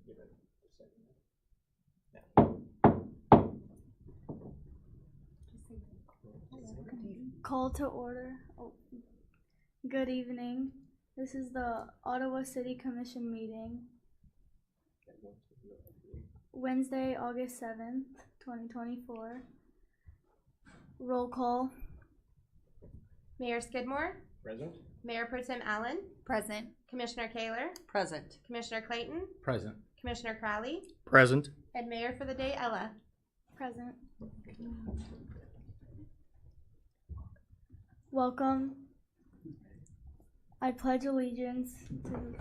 Give it a second. Call to order. Good evening. This is the Ottawa City Commission meeting. Wednesday, August 7th, 2024. Roll call. Mayor Skidmore. Present. Mayor Pro Tem Allen. Present. Commissioner Kaler. Present. Commissioner Clayton. Present. Commissioner Crowley. Present. And Mayor for the day, Ella. Present. Welcome. I pledge allegiance to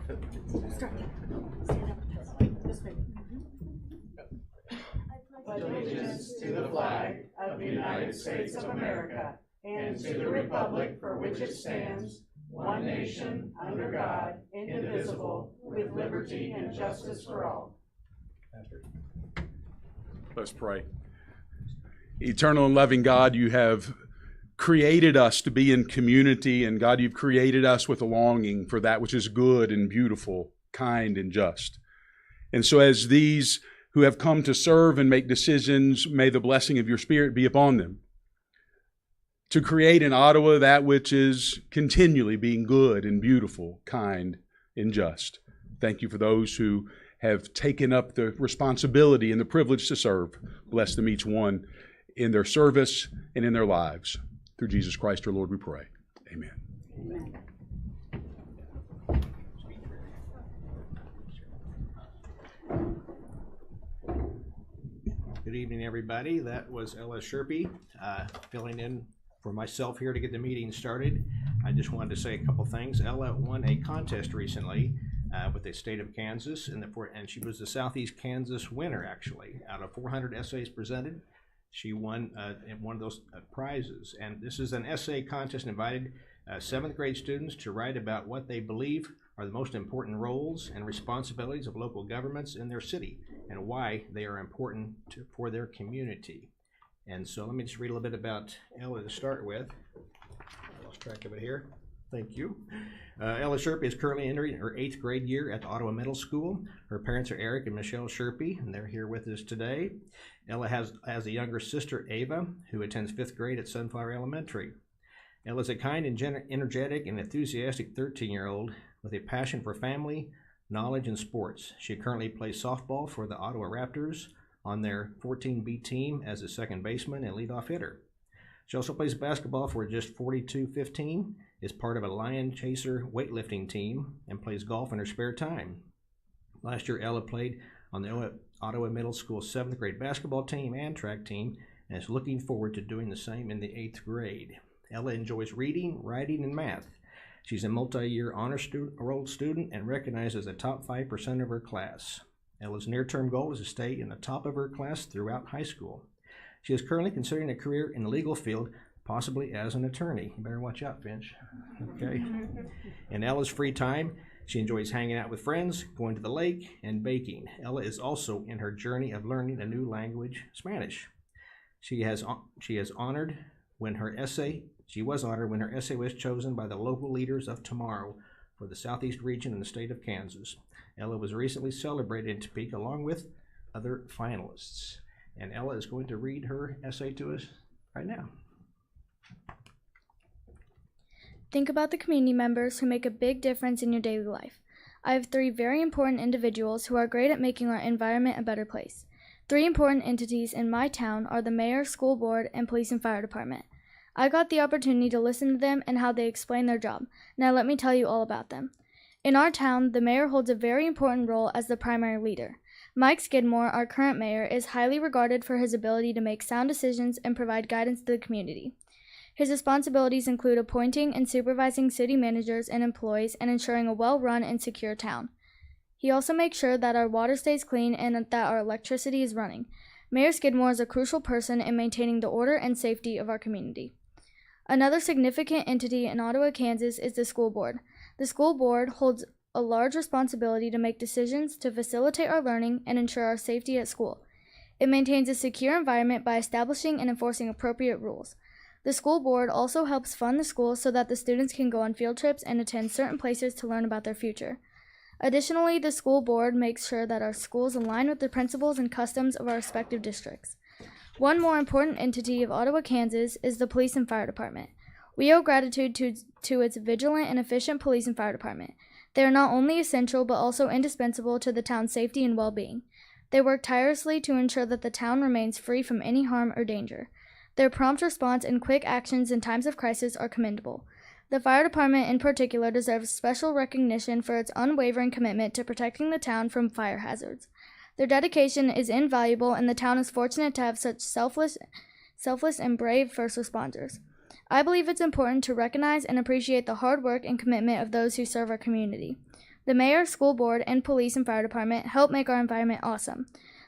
allegiance to the flag of the United States of America and to the republic for which it stands, one nation, under God, indivisible, with liberty and justice for all. Let's pray. Eternal and loving God, you have created us to be in community, and God, you've created us with a longing for that which is good and beautiful, kind and just. And so as these who have come to serve and make decisions, may the blessing of your Spirit be upon them. To create in Ottawa that which is continually being good and beautiful, kind and just. Thank you for those who have taken up the responsibility and the privilege to serve. Bless them each one in their service and in their lives. Through Jesus Christ our Lord we pray. Amen. Amen. Good evening, everybody. That was Ella Sherpy filling in for myself here to get the meeting started. I just wanted to say a couple things. Ella won a contest recently with the state of Kansas, and she was the Southeast Kansas winner, actually. Out of 400 essays presented, she won one of those prizes. And this is an essay contest invited 7th grade students to write about what they believe are the most important roles and responsibilities of local governments in their city and why they are important for their community. And so let me just read a little bit about Ella to start with. I lost track of it here. Thank you. Ella Sherpy is currently entering her 8th grade year at the Ottawa Middle School. Her parents are Eric and Michelle Sherpy, and they're here with us today. Ella has a younger sister, Ava, who attends 5th grade at Sunflower Elementary. Ella is a kind and energetic and enthusiastic 13-year-old with a passion for family, knowledge, and sports. She currently plays softball for the Ottawa Raptors on their 14B team as a second baseman and leadoff hitter. She also plays basketball for just 4215, is part of a Lion Chaser weightlifting team, and plays golf in her spare time. Last year, Ella played on the Ottawa Middle School 7th grade basketball team and track team, and is looking forward to doing the same in the 8th grade. Ella enjoys reading, writing, and math. She's a multi-year honor roll student and recognized as the top 5% of her class. Ella's near-term goal is to stay in the top of her class throughout high school. She is currently considering a career in the legal field, possibly as an attorney. You better watch out, Finch. Okay. In Ella's free time, she enjoys hanging out with friends, going to the lake, and baking. Ella is also in her journey of learning a new language, Spanish. She was honored when her essay was chosen by the local leaders of tomorrow for the Southeast region in the state of Kansas. Ella was recently celebrated in Topeka along with other finalists. And Ella is going to read her essay to us right now. Think about the community members who make a big difference in your daily life. I have 3 very important individuals who are great at making our environment a better place. 3 important entities in my town are the mayor, school board, and police and fire department. I got the opportunity to listen to them and how they explain their job. Now let me tell you all about them. In our town, the mayor holds a very important role as the primary leader. Mike Skidmore, our current mayor, is highly regarded for his ability to make sound decisions and provide guidance to the community. His responsibilities include appointing and supervising city managers and employees and ensuring a well-run and secure town. He also makes sure that our water stays clean and that our electricity is running. Mayor Skidmore is a crucial person in maintaining the order and safety of our community. Another significant entity in Ottawa, Kansas is the school board. The school board holds a large responsibility to make decisions to facilitate our learning and ensure our safety at school. It maintains a secure environment by establishing and enforcing appropriate rules. The school board also helps fund the school so that the students can go on field trips and attend certain places to learn about their future. Additionally, the school board makes sure that our schools align with the principles and customs of our respective districts. One more important entity of Ottawa, Kansas is the Police and Fire Department. We owe gratitude to its vigilant and efficient police and fire department. They are not only essential but also indispensable to the town's safety and well-being. They work tirelessly to ensure that the town remains free from any harm or danger. Their prompt response and quick actions in times of crisis are commendable. The fire department in particular deserves special recognition for its unwavering commitment to protecting the town from fire hazards. Their dedication is invaluable, and the town is fortunate to have such selfless and brave first responders. I believe it's important to recognize and appreciate the hard work and commitment of those who serve our community. The mayor, school board, and police and fire department help make our environment awesome.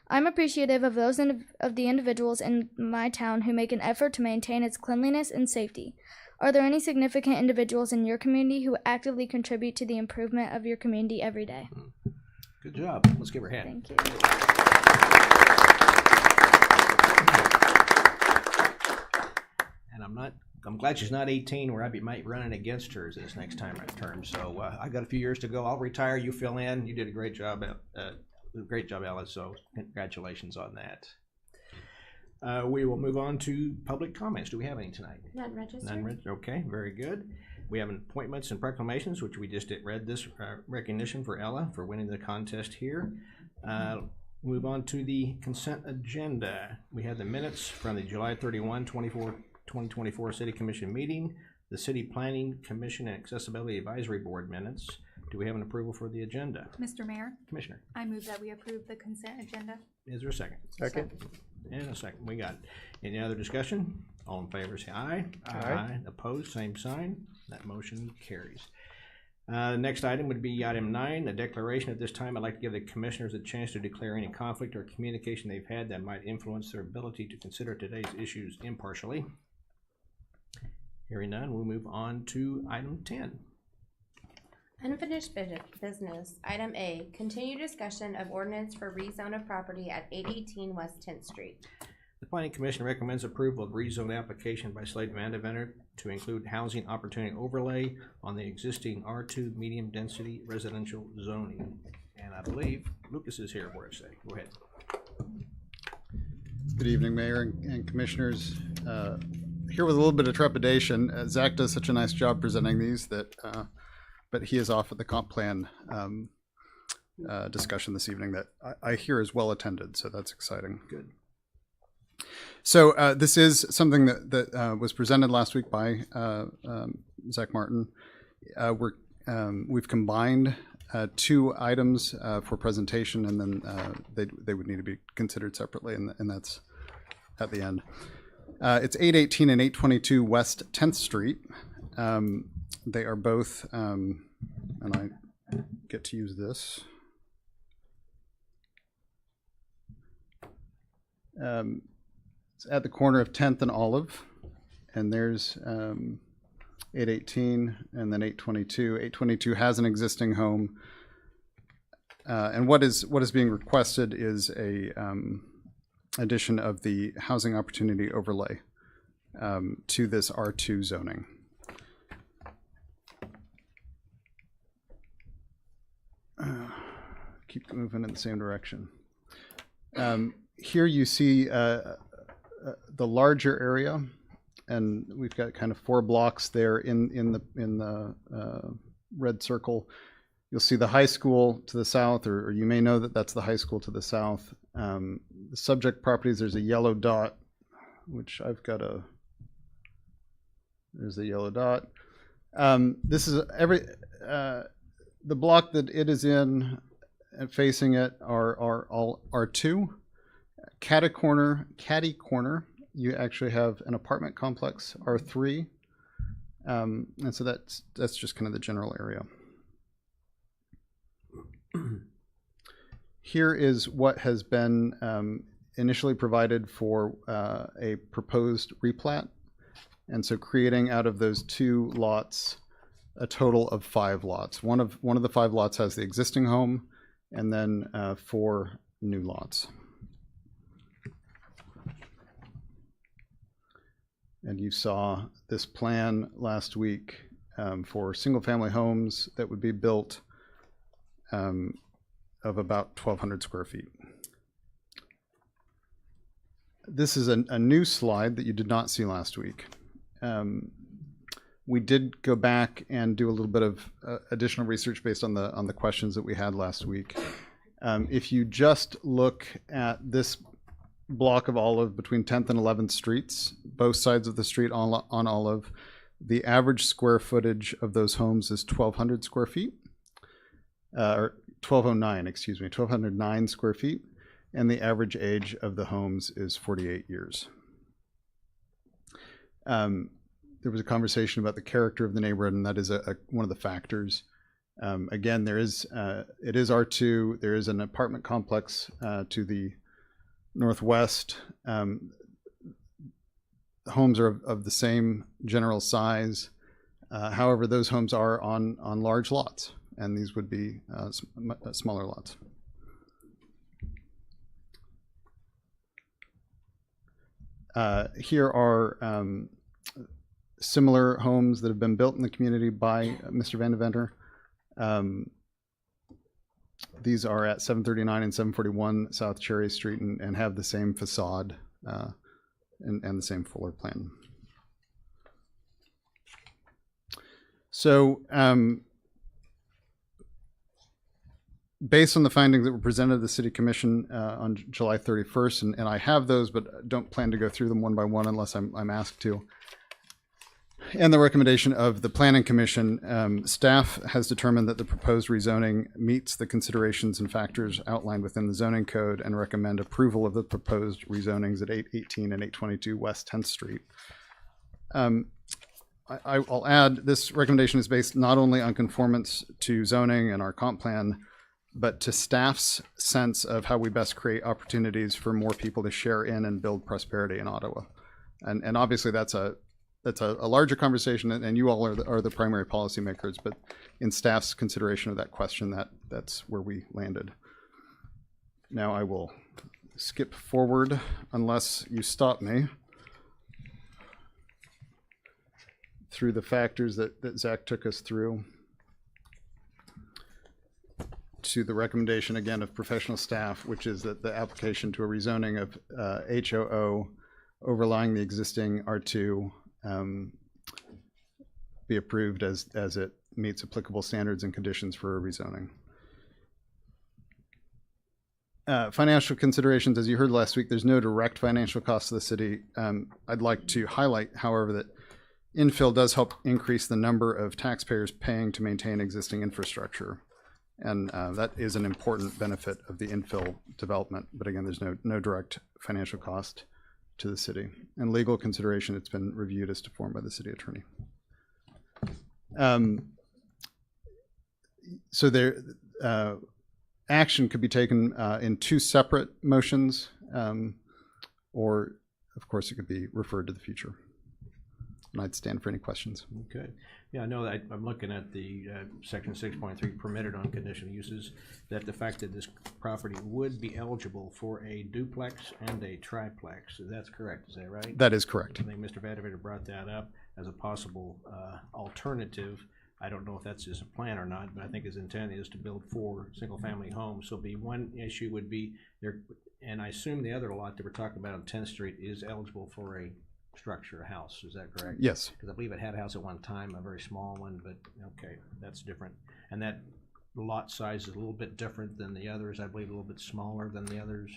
I'm appreciative of those of the individuals in my town who make an effort to maintain its cleanliness and safety. Are there any significant individuals in your community who actively contribute to the improvement of your community every day? Good job. Let's give her a hand. Thank you. And I'm glad she's not 18 where I might running against her this next time I term. So I got a few years to go. I'll retire. You fill in. You did a great job. Great job, Ella. So congratulations on that. We will move on to public comments. Do we have any tonight? None registered. None registered. Okay, very good. We have appointments and proclamations, which we just read this recognition for Ella for winning the contest here. Move on to the consent agenda. We have the minutes from the July 31, 2024 City Commission meeting, the City Planning Commission and Accessibility Advisory Board minutes. Do we have an approval for the agenda? Mr. Mayor, Commissioner, I move that we approve the consent agenda. is there a second? Second. And a second. We got it. Any other discussion? All in favor say aye. Aye. Opposed, same sign. That motion carries. Next item would be item 9, a declaration. At this time, I'd like to give the commissioners a chance to declare any conflict or communication they've had that might influence their ability to consider today's issues impartially. Hearing none, we'll move on to item 10. Unfinished business. Item A, continue discussion of ordinance for rezone of property at 818 West 10th Street. The Planning Commission recommends approval of rezone application by Slate Vandeventer to include housing opportunity overlay on the existing R2 medium density residential zoning. And I believe Lucas is here for us today. Go ahead. Good evening, Mayor and Commissioners. Here with a little bit of trepidation. Zach does such a nice job presenting these that, but he is off at the comp plan discussion this evening that I hear is well attended, so that's exciting. Good. So this is something that was presented last week by Zach Martin. We've combined two items for presentation, and then they would need to be considered separately, and that's at the end. It's 818 and 822 West 10th Street. They are both, and I get to use this. It's at the corner of 10th and Olive, and there's 818 and then 822. 822 has an existing home, and what is being requested is a addition of the housing opportunity overlay to this R2 zoning. Keep moving in the same direction. Here you see the larger area, and we've got kind of 4 blocks there in the red circle. You'll see the high school to the south, or you may know that that's the high school to the south. The subject properties, there's a yellow dot, which I've got there's the yellow dot. This is the block that it is in and facing it are all R2. Catty corner, you actually have an apartment complex, R3. And so that's just kind of the general area. Here is what has been initially provided for a proposed replat. And so creating out of those 2 lots a total of 5 lots. One of the 5 lots has the existing home, and then 4 new lots. And you saw this plan last week for single-family homes that would be built of about 1,200 square feet. This is a new slide that you did not see last week. We did go back and do a little bit of additional research based on the questions that we had last week. If you just look at this block of Olive between 10th and 11th streets, both sides of the street on Olive, the average square footage of those homes is 1,200 square feet, or 1,209, excuse me, 1,209 square feet, and the average age of the homes is 48 years. There was a conversation about the character of the neighborhood, and that is one of the factors. Again, it is R2. There is an apartment complex to the northwest. Homes are of the same general size. However, those homes are on large lots, and these would be smaller lots. Here are similar homes that have been built in the community by Mr. Van Deventer. These are at 739 and 741 South Cherry Street and have the same facade and the same floor plan. So based on the findings that were presented to the City Commission on July 31st, and I have those, but don't plan to go through them one by one unless I'm asked to, and the recommendation of the Planning Commission, staff has determined that the proposed rezoning meets the considerations and factors outlined within the zoning code and recommend approval of the proposed rezonings at 818 and 822 West 10th Street. I'll add, this recommendation is based not only on conformance to zoning and our comp plan, but to staff's sense of how we best create opportunities for more people to share in and build prosperity in Ottawa. And obviously that's a larger conversation, and you all are the primary policymakers, but in staff's consideration of that question, that's where we landed. Now I will skip forward unless you stop me through the factors that Zach took us through to the recommendation again of professional staff, which is that the application to a rezoning of HOO overlying the existing R2 be approved as it meets applicable standards and conditions for a rezoning. Financial considerations, as you heard last week, there's no direct financial cost to the city. I'd like to highlight, however, that infill does help increase the number of taxpayers paying to maintain existing infrastructure. And that is an important benefit of the infill development. But again, there's no direct financial cost to the city. And legal consideration, it's been reviewed as to form by the city attorney. So there, action could be taken in two separate motions, or of course it could be referred to the future. And I'd stand for any questions. Okay. Yeah, I know that I'm looking at the section 6.3 permitted on conditional uses, that the fact that this property would be eligible for a duplex and a triplex. That's correct, is that right? That is correct. I think Mr. Vanderveer brought that up as a possible alternative. I don't know if that's his plan or not, but I think his intent is to build 4 single-family homes. So one issue would be there, and I assume the other lot that we're talking about on 10th Street is eligible for a structure, a house. Is that correct? Yes. Because I believe it had a house at one time, a very small one, but okay, that's different. And that lot size is a little bit different than the others. I believe a little bit smaller than the others.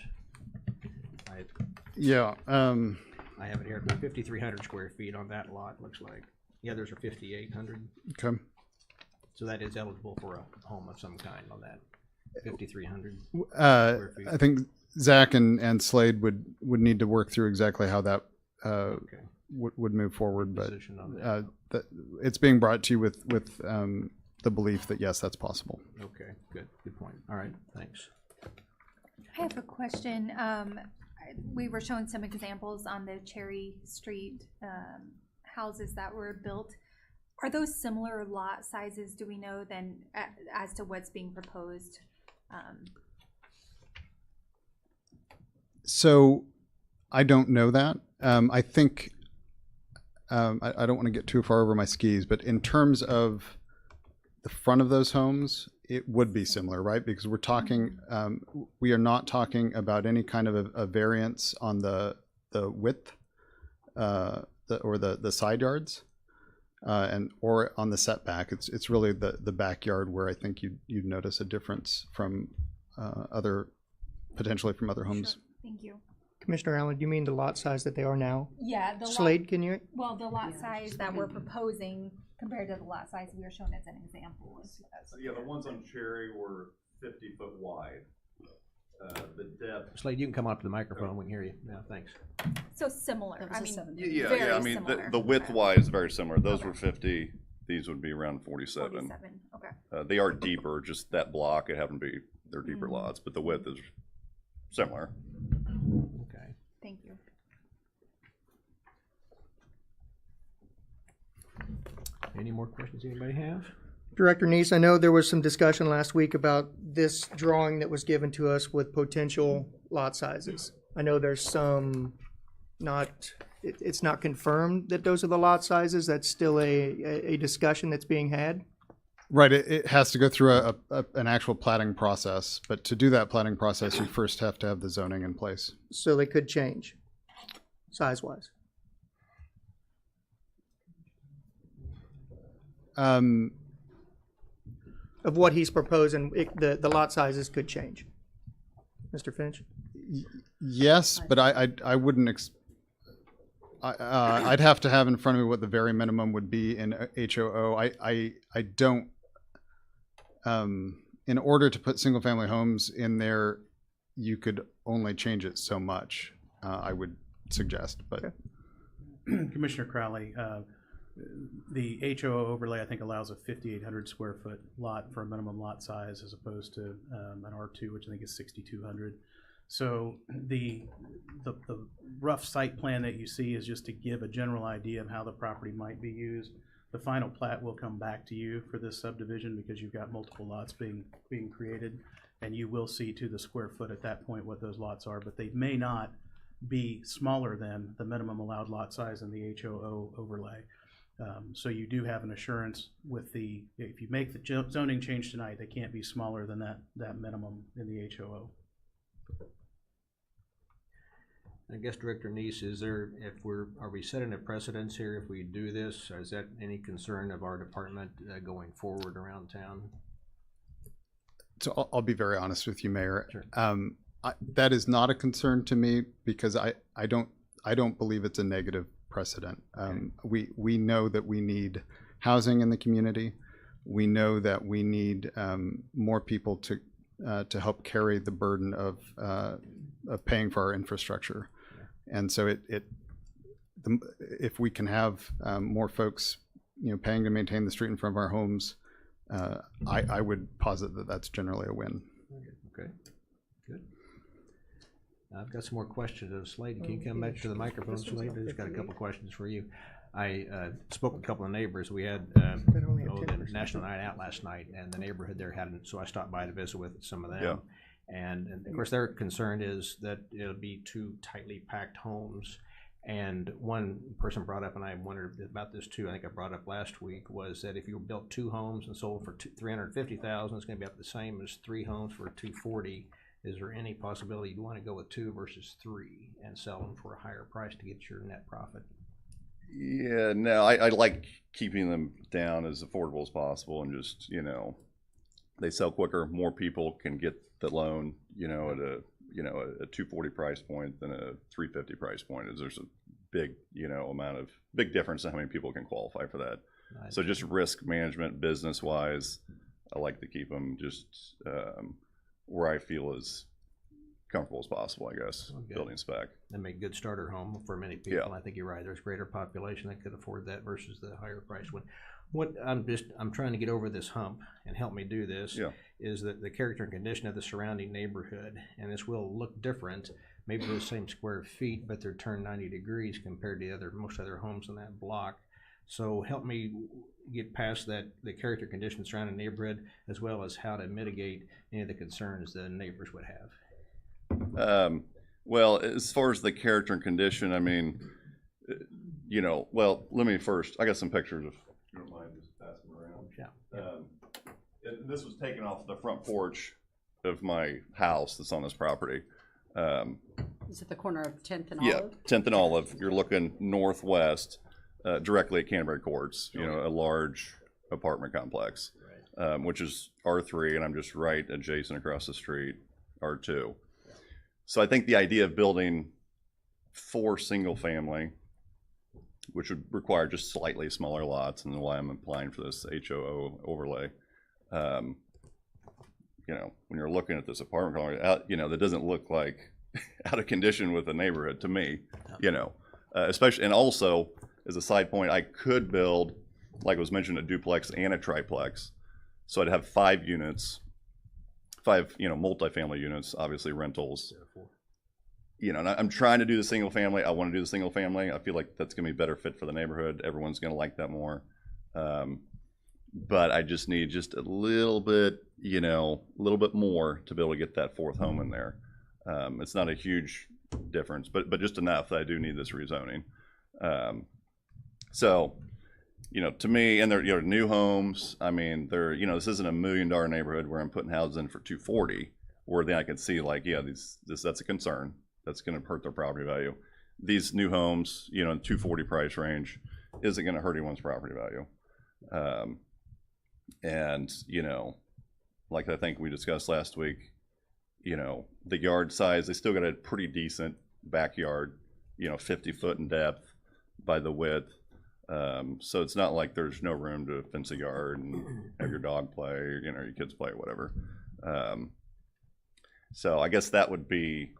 Yeah. I have it here, 5,300 square feet on that lot, looks like. The others are 5,800. Okay. So that is eligible for a home of some kind on that 5,300 square feet. I think Zach and Slade would need to work through exactly how that Okay. would move forward, but Position on that. it's being brought to you with the belief that yes, that's possible. Okay, good point. All right, thanks. I have a question. We were showing some examples on the Cherry Street houses that were built. Are those similar lot sizes, do we know, then as to what's being proposed? So I don't know that. I think I don't want to get too far over my skis, but in terms of the front of those homes, it would be similar, right? Because we're talking, we are not talking about any kind of a variance on the width or the side yards, or on the setback. It's really the backyard where I think you'd notice a difference from potentially from other homes. Sure. Thank you. Commissioner Allen, do you mean the lot size that they are now? Yeah, the Slade, can you? well, the lot size that we're proposing compared to the lot size we were shown as an example. Yeah, the ones on Cherry were 50 foot wide. The depth. Slade, you can come up to the microphone. We can hear you. Yeah, thanks. So similar. I mean, Yeah, very I mean, similar. the width wise is very similar. Those were 50. These would be around 47. 47. Okay. They are deeper, just that block. It happened to be, they're deeper lots, but the width is similar. Okay. Thank you. Any more questions anybody have? Director Neese, I know there was some discussion last week about this drawing that was given to us with potential lot sizes. I know there's some it's not confirmed that those are the lot sizes. That's still a discussion that's being had. Right, it has to go through an actual platting process, but to do that platting process, you first have to have the zoning in place. So they could change size-wise. Of what he's proposing, the lot sizes could change. Mr. Finch? Yes, but I wouldn't. I'd have to have in front of me what the very minimum would be in HOO. I don't. In order to put single family homes in there, you could only change it so much. I would suggest, but. Okay. Commissioner Crowley, the HOO overlay, I think, allows a 5,800 square foot lot for a minimum lot size as opposed to an R2, which I think is 6,200. So the rough site plan that you see is just to give a general idea of how the property might be used. The final plat will come back to you for this subdivision because you've got multiple lots being created, and you will see to the square foot at that point what those lots are, but they may not be smaller than the minimum allowed lot size in the HOO overlay. So you do have an assurance with if you make the zoning change tonight, they can't be smaller than that minimum in the HOO. I guess Director Neese, are we setting a precedence here if we do this? Is that any concern of our department going forward around town? So I'll be very honest with you, Mayor. Sure. That is not a concern to me because I don't believe it's a negative precedent. We know that we need housing in the community. We know that we need more people to help carry the burden of paying for our infrastructure. And so if we can have more folks, paying to maintain the street in front of our homes, I would posit that that's generally a win. Okay, good. I've got some more questions of Slade. Can you come back to the microphone, Slade? I've just got a couple questions for you. I spoke with a couple of neighbors. We had the National Night Out last night, and the neighborhood there hadn't, so I stopped by to visit with some of them. Yeah. And of course, their concern is that it'll be two tightly packed homes. And one person brought up, and I wondered about this too, I think I brought up last week, was that if you built two homes and sold for $350,000, it's going to be up the same as three homes for $240,000. Is there any possibility you want to go with two versus three and sell them for a higher price to get your net profit? Yeah, no, I like keeping them down as affordable as possible, and just, they sell quicker. More people can get the loan, at a a $240 price point than a $350 price point. There's a big, big difference in how many people can qualify for that. Nice. So just risk management, business wise, I like to keep them just where I feel as comfortable as possible, I guess. Okay. Building spec. That make a good starter home for many people. Yeah. I think you're right. There's greater population that could afford that versus the higher price one. What I'm trying to get over this hump, and help me do this, is that the character and condition of the surrounding neighborhood, and this will look different, maybe the same square feet, but they're turned 90 degrees compared to most other homes in that block. So help me get past that, the character condition surrounding the neighborhood, as well as how to mitigate any of the concerns the neighbors would have. Well, as far as the character and condition, I mean, let me first, I got some pictures of, if you don't mind just passing them around. Yeah. this was taken off the front porch of my house that's on this property. Is it the corner of 10th and Yeah, Olive? 10th and Olive. You're looking northwest, directly at Canterbury Courts. You know, a large apartment complex, which is R3, and I'm just right adjacent across the street, R2. So I think the idea of building 4 single family, which would require just slightly smaller lots, and why I'm applying for this HOO overlay. You know, when you're looking at this apartment complex, you know, that doesn't look like out of condition with the neighborhood to me, you know, especially, and also as a side point, I could build, like was mentioned, a duplex and a triplex. So I'd have 5 units, 5, you know, multifamily units, obviously rentals. You know, and I'm trying to do the single family. I want to do the single family. I feel like that's going to be a better fit for the neighborhood. Everyone's going to like that more. But I just need just a little bit, you know, a little bit more to be able to get that 4th home in there. It's not a huge difference, but just enough that I do need this rezoning. So, you know, to me, and they're, you know, new homes. I mean, they're, you know, this isn't a $1 million neighborhood where I'm putting houses in for 240, where then I can see like, yeah, that's a concern. That's going to hurt their property value. These new homes, you know, in 240 price range, isn't going to hurt anyone's property value. And, you know, like I think we discussed last week, you know, the yard size, they still got a pretty decent backyard, you know, 50 foot in depth by the width. So it's not like there's no room to fence a yard and have your dog play, you know, your kids play, whatever. So I guess that would be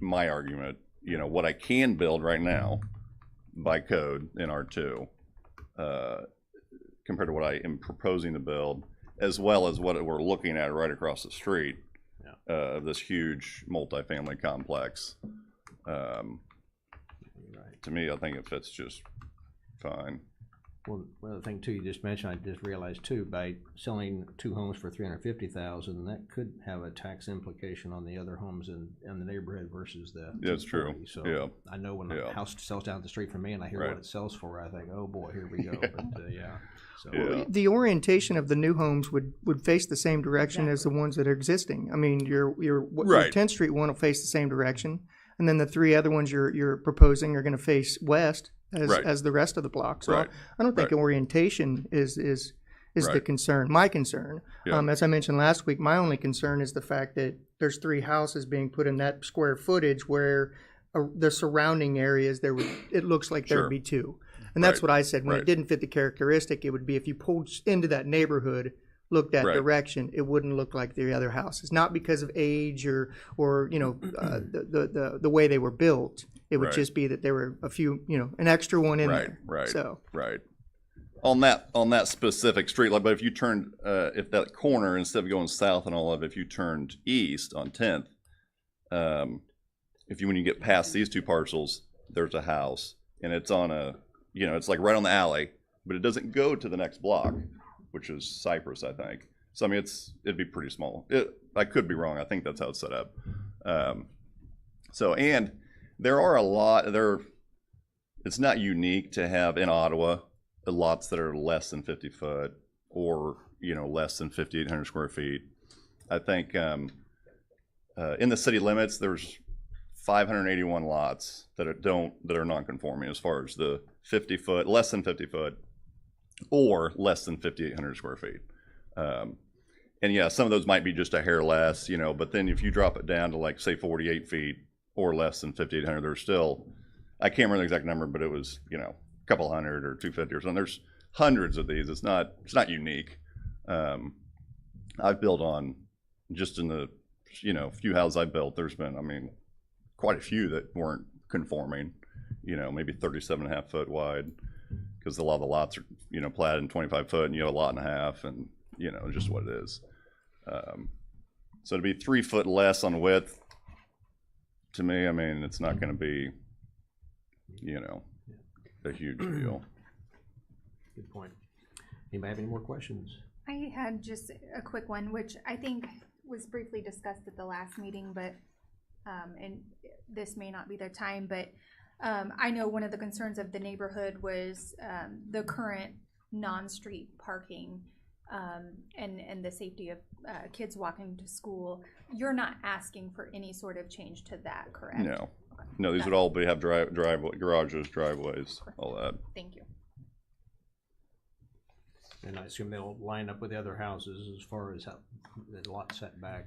my argument. You know, what I can build right now by code in R2, compared to what I am proposing to build, as well as what we're looking at right across the street, this huge multifamily complex. To me, I think it fits just fine. Well, another thing too, you just mentioned, I just realized too, by selling 2 homes for $350,000, that could have a tax implication on the other homes in the neighborhood versus the. Yeah, it's true. 240. So Yeah. I know when Yeah. a house sells down the street from me and I hear Right. what it sells for, I think, oh boy, here we go. Yeah. But yeah. So Yeah. The orientation of the new homes would face the same direction as the ones that are existing. I mean, your Right. 10th Street one will face the same direction, and then the 3 other ones you're proposing are going to face west Right. as the rest of the block. So Right. I don't think Right. orientation is the Right. concern. My concern, Yeah. as I mentioned last week, my only concern is the fact that there's 3 houses being put in that square footage where the surrounding areas it looks like there Sure. would be 2. And that's Right. what I said. When it Right. didn't fit the characteristic, it would be if you pulled into that neighborhood, looked that Right. direction, it wouldn't look like the other houses. Not because of age or you know the way they were built. It would Right. just be that there were a few, you know, an extra one in Right, there. right. So Right. On that specific street, like, but if you turned, if that corner, instead of going south and all of it, if you turned east on 10th, when you get past these 2 parcels, there's a house, and it's on a, you know, it's like right on the alley, but it doesn't go to the next block, which is Cypress, I think. So I mean, it'd be pretty small. I could be wrong. I think that's how it's set up. And there are a lot there. It's not unique to have in Ottawa lots that are less than 50 foot or, you know, less than 5,800 square feet. I think in the city limits, there's 581 lots that are non-conforming as far as the 50 foot, less than 50 foot, or less than 5,800 square feet. And yeah, some of those might be just a hair less, you know, but then if you drop it down to like say 48 feet or less than 5,800, there's still, I can't remember the exact number, but it was, you know, a couple hundred or 250 or something. There's hundreds of these. It's not unique. I've built on, just in the, you know, few houses I built, there's been, I mean, quite a few that weren't conforming, you know, maybe 37.5 foot wide, because a lot of the lots are, you know, platted in 25 foot and you have a lot and a half, and, you know, just what it is. So to be 3 foot less on width, to me, I mean, it's not going to be, you know, a huge deal. good point. Anybody have any more questions? I had just a quick one, which I think was briefly discussed at the last meeting, but, and this may not be the time, but I know one of the concerns of the neighborhood was the current non-street parking. and the safety of kids walking to school. You're not asking for any sort of change to that, correct? No, no, these would all have driveway, garages, driveways, all that. Thank you. And I assume they'll line up with the other houses as far as how the lot setback,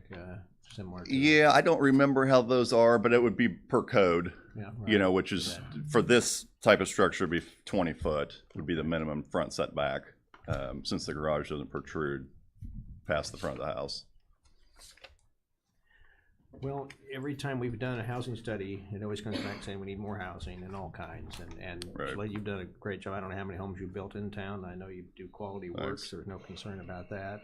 similar to. Yeah, I don't remember how those are, but it would be per code, Yeah, you right. know, which is, for this type of structure, would be 20 foot would be the minimum front setback, since the garage doesn't protrude past the front of the house. Well, every time we've done a housing study, it always comes back saying we need more housing and all kinds, and Right. Shelley, you've done a great job. I don't know how many homes you've built in town. I know you do quality work, Thanks. so there's no concern about that.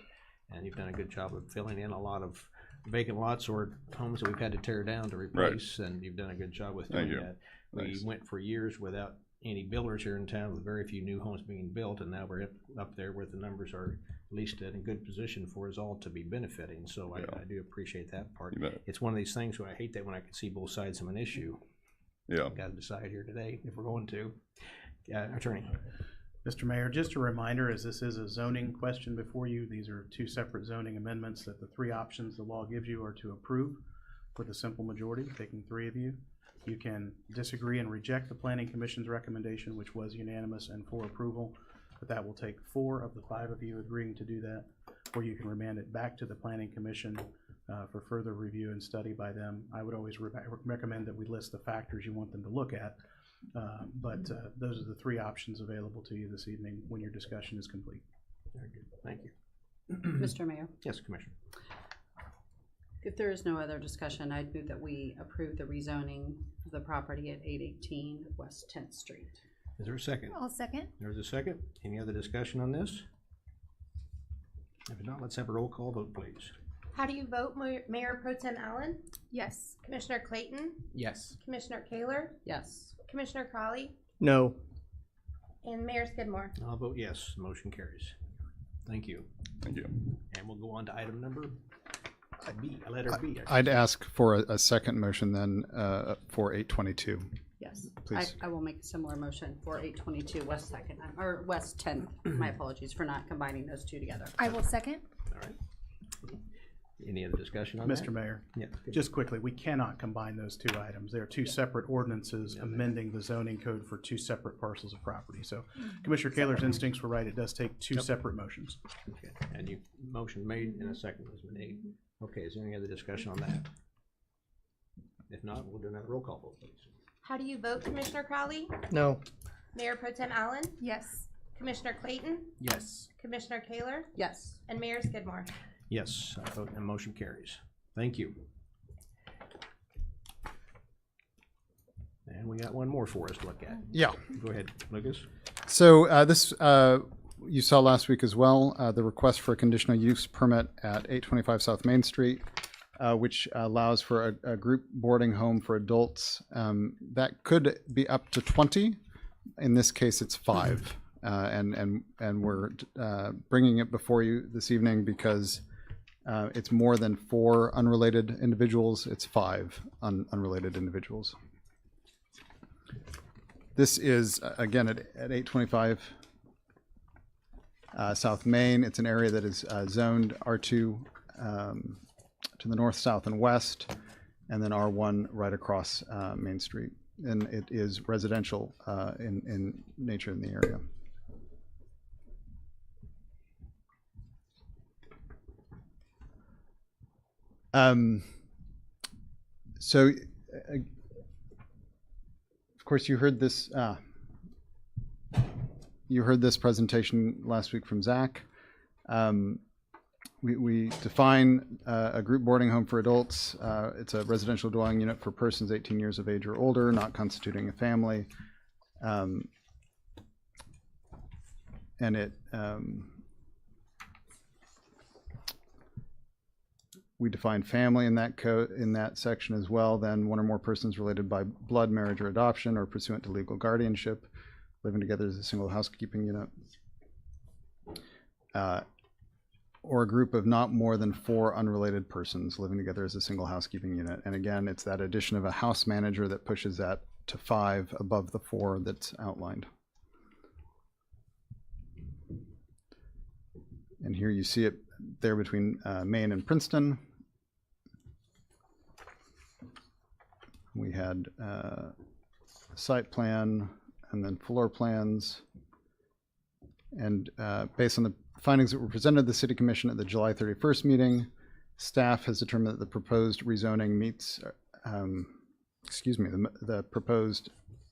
And you've done a good job of filling in a lot of vacant lots or homes that we've had to tear down to replace, and you've done a good job with doing Thank you. that. We Thanks. went for years without any builders here in town, with very few new homes being built, and now we're up there where the numbers are at least in a good position for us all to be benefiting, so Yeah. I do appreciate that part. You bet. It's one of these things where I hate that when I can see both sides of an issue. Yeah. Got to decide here today if we're going to. Attorney. Mr. Mayor, just a reminder, as this is a zoning question before you, these are two separate zoning amendments, that the three options the law gives you are to approve with a simple majority, taking three of you. You can disagree and reject the Planning Commission's recommendation, which was unanimous and for approval, but that will take 4 of the 5 of you agreeing to do that, or you can remand it back to the Planning Commission for further review and study by them. I would always recommend that we list the factors you want them to look at, but those are the 3 options available to you this evening when your discussion is complete. Very good. Thank you. Mr. Mayor, Yes, Commissioner. if there is no other discussion, I'd move that we approve the rezoning of the property at 818 West 10th Street. Is there a second? I'll second. There's a second. Any other discussion on this? If not, let's have a roll call vote, please. How do you vote, Mayor Pro Tem Allen? Yes. Commissioner Clayton? Yes. Commissioner Kaler? Yes. Commissioner Crowley? No. And Mayor Skidmore? I'll vote yes. The motion carries. Thank you. Thank you. And we'll go on to item number B, letter B. I'd ask for a second motion then for 822. Yes. Please. I will make a similar motion for 822 West 2nd, or West 10th. My apologies for not combining those two together. I will second. All right. Any other discussion on that? Mr. Mayor, Yeah. just quickly, we cannot combine those 2 items. They are 2 separate ordinances amending the zoning code for 2 separate parcels of property. So Commissioner Kaler's instincts were right. It does take 2 separate motions. Okay. And you, motion made and a second was made. Okay, is there any other discussion on that? If not, we'll do another roll call vote, please. How do you vote, Commissioner Crowley? No. Mayor Pro Tem Allen? Yes. Commissioner Clayton? Yes. Commissioner Kaler? Yes. And Mayor Skidmore? Yes, I vote and motion carries. Thank you. And we got one more for us to look at. Yeah. Go ahead, Lucas. So this you saw last week as well, the request for a conditional use permit at 825 South Main Street, which allows for a group boarding home for adults. That could be up to 20. In this case, it's 5. And we're bringing it before you this evening because it's more than 4 unrelated individuals. It's 5 unrelated individuals. This is, again, at 825 South Main. It's an area that is zoned R2 to the north, south, and west, and then R1 right across Main Street. And it is residential in nature in the area. So, of course, you heard this. You heard this presentation last week from Zach. We define a group boarding home for adults. It's a residential dwelling unit for persons 18 years of age or older, not constituting a family. And it we define family in that code, in that section as well. Then 1 or more persons related by blood, marriage, or adoption, or pursuant to legal guardianship, living together as a single housekeeping unit, or a group of not more than 4 unrelated persons living together as a single housekeeping unit. And again, it's that addition of a house manager that pushes that to 5 above the 4 that's outlined. And here you see it there between Maine and Princeton. We had site plan and then floor plans. And based on the findings that were presented to the City Commission at the July 31st meeting, staff has determined that the proposed rezoning meets, the proposed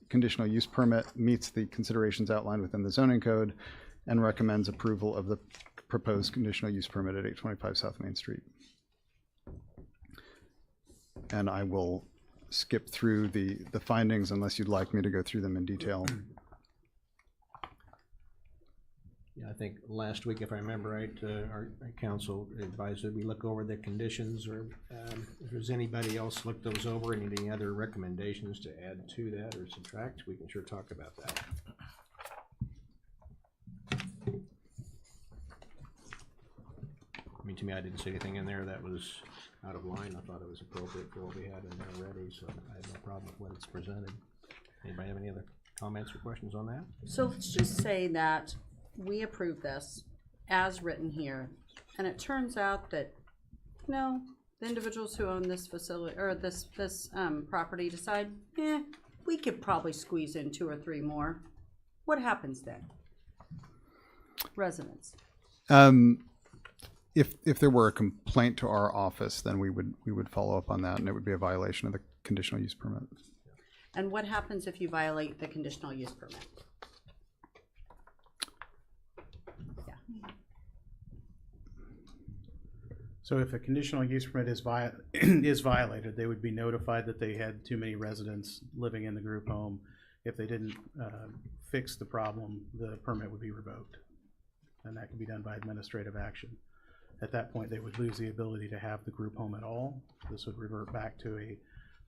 conditional use permit meets the considerations outlined within the zoning code and recommends approval of the proposed conditional use permit at 825 South Main Street. And I will skip through the findings unless you'd like me to go through them in detail. Yeah, I think last week, if I remember right, our council advised that we look over the conditions, or if there's anybody else looked those over and any other recommendations to add to that or subtract, we can sure talk about that. I mean, to me, I didn't see anything in there that was out of line. I thought it was appropriate for what we had in there already, so I have no problem with what it's presented. Anybody have any other comments or questions on that? So let's just say that we approve this as written here, and it turns out that, no, the individuals who own this facility, or this property decide, we could probably squeeze in 2 or 3 more. What happens then? Residents. If there were a complaint to our office, then we would follow up on that, and it would be a violation of the conditional use permit. And what happens if you violate the conditional use permit? So if a conditional use permit is violated, they would be notified that they had too many residents living in the group home. If they didn't fix the problem, the permit would be revoked. And that can be done by administrative action. At that point, they would lose the ability to have the group home at all. This would revert back to a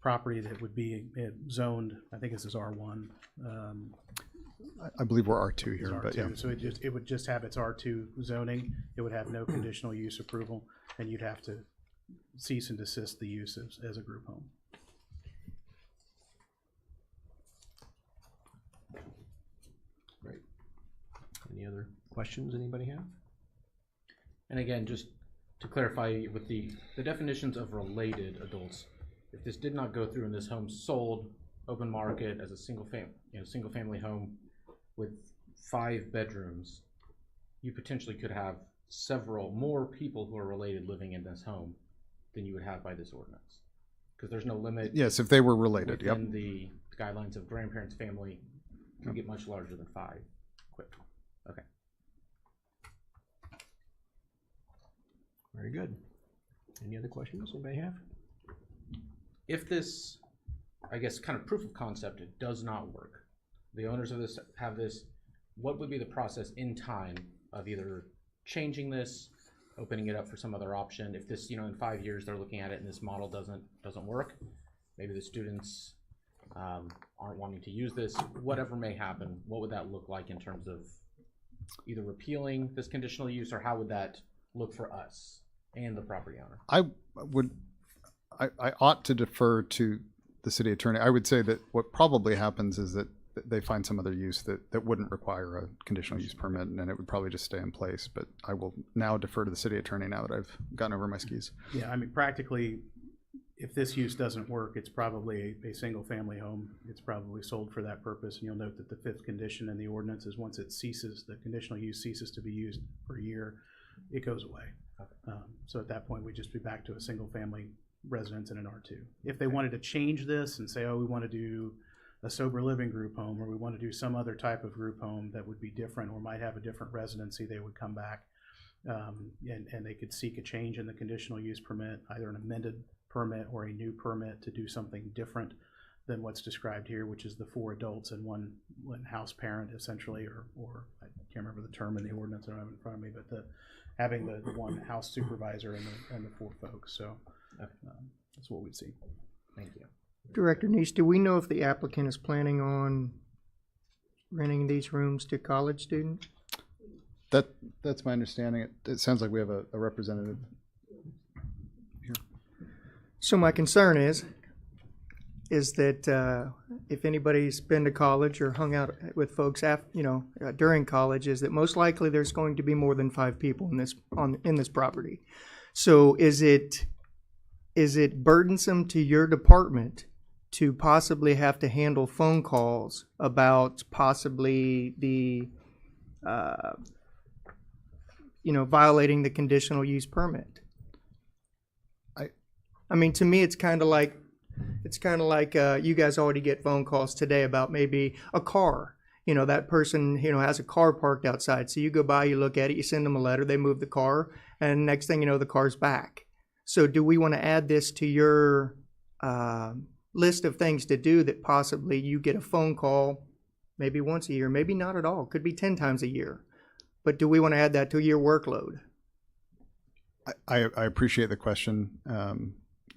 property that would be zoned, I think this is R1. I believe we're R2 here, R2. but yeah. So it would just have its R2 zoning. It would have no conditional use approval, and you'd have to cease and desist the use as a group home. Great. Any other questions anybody have? And again, just to clarify with the definitions of related adults, if this did not go through and this home sold open market as a single family home with 5 bedrooms, you potentially could have several more people who are related living in this home than you would have by this ordinance, because there's no limit. Yes, if they were related, yep. Within the guidelines of grandparents' family, can get much larger than 5 quick. Okay. Very good. Any other questions anybody have? If this, I guess, kind of proof of concept, it does not work, the owners of this have this, what would be the process in time of either changing this, opening it up for some other option? If this, in 5 years they're looking at it and this model doesn't work, maybe the students aren't wanting to use this, whatever may happen, what would that look like in terms of either repealing this conditional use, or how would that look for us and the property owner? I ought to defer to the city attorney. I would say that what probably happens is that they find some other use that wouldn't require a conditional use permit, and then it would probably just stay in place. But I will now defer to the city attorney now that I've gotten over my skis. Yeah, I mean, practically, if this use doesn't work, it's probably a single family home. It's probably sold for that purpose. And you'll note that the 5th condition in the ordinance is once it ceases, the conditional use ceases to be used for a year, it goes away. So at that point, we'd just be back to a single family residence in an R2. If they wanted to change this and say, oh, we want to do a sober living group home, or we want to do some other type of group home that would be different or might have a different residency, they would come back and they could seek a change in the conditional use permit, either an amended permit or a new permit to do something different than what's described here, which is the 4 adults and one house parent essentially, or I can't remember the term in the ordinance, I don't have it in front of me, but having the one house supervisor and the 4 folks. So that's what we'd see. Thank you. Director Neese, do we know if the applicant is planning on renting these rooms to college students? That's my understanding. It sounds like we have a representative here. So my concern is, is that if anybody's been to college or hung out with folks during college, is that most likely there's going to be more than 5 people in this property. So is it burdensome to your department to possibly have to handle phone calls about possibly the violating the conditional use permit? I mean, to me, it's kind of like you guys already get phone calls today about maybe a car. That person, has a car parked outside. So you go by, you look at it, you send them a letter, they move the car, and next thing you know, the car's back. So do we want to add this to your list of things to do, that possibly you get a phone call maybe once a year, maybe not at all, could be 10 times a year. But do we want to add that to your workload? I appreciate the question,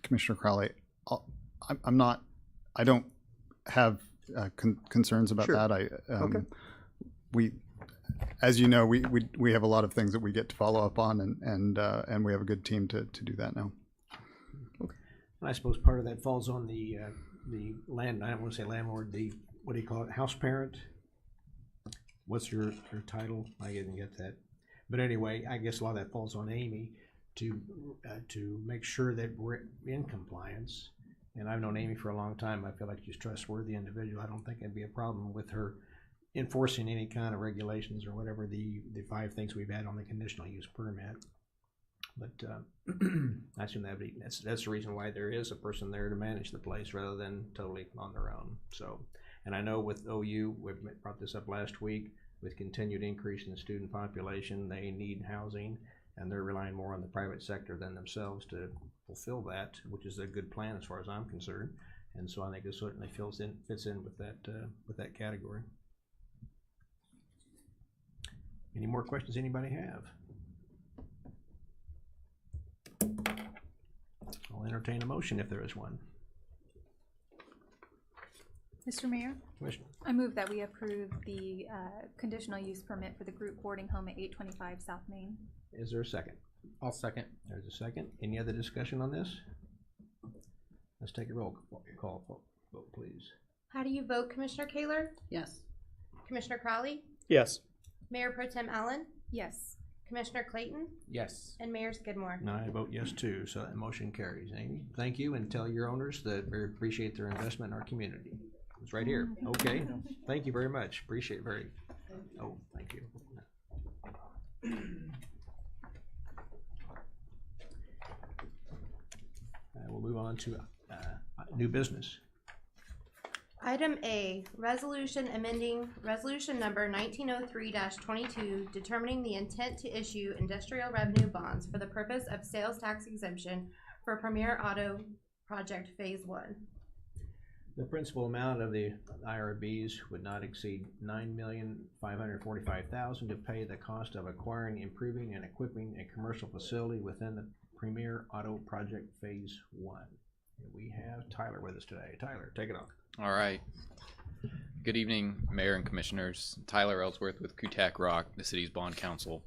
Commissioner Crowley. I don't have concerns about Sure. that. Okay. We, as you know, we have a lot of things that we get to follow up on, and we have a good team to do that now. I suppose part of that falls on the land, I don't want to say landlord, what do you call it, house parent? What's your title? I didn't get that. But anyway, I guess a lot of that falls on Amy to make sure that we're in compliance. And I've known Amy for a long time. I feel like she's a trustworthy individual. I don't think it'd be a problem with her enforcing any kind of regulations or whatever the 5 things we've had on the conditional use permit. But I assume that's the reason why there is a person there to manage the place rather than totally on their own. So, and I know with OU, we brought this up last week, with continued increase in the student population, they need housing, and they're relying more on the private sector than themselves to fulfill that, which is a good plan as far as I'm concerned. And so I think it certainly fits in with that category. Any more questions anybody have? I'll entertain a motion if there is one. Mr. Mayor, Commissioner? I move that we approve the conditional use permit for the group boarding home at 825 South Main. Is there a second? I'll second. There's a second. Any other discussion on this? Let's take a roll call vote, please. How do you vote, Commissioner Kaler? Yes. Commissioner Crowley? Yes. Mayor Pro Tem Allen? Yes. Commissioner Clayton? Yes. And Mayor Skidmore? And I vote yes too, so that motion carries. Amy, thank you, and tell your owners that we appreciate their investment in our community. It's right here. Okay. Thank you very much. Appreciate it very. Oh, thank you. We'll move on to new business. Item A, resolution amending resolution number 1903-22, determining the intent to issue industrial revenue bonds for the purpose of sales tax exemption for Premier Auto Project Phase 1. The principal amount of the IRBs would not exceed $9,545,000 to pay the cost of acquiring, improving, and equipping a commercial facility within the Premier Auto Project Phase 1. And we have Tyler with us today. Tyler, take it off. All right. Good evening, Mayor and Commissioners. Tyler Ellsworth with Kutak Rock, the city's bond counsel.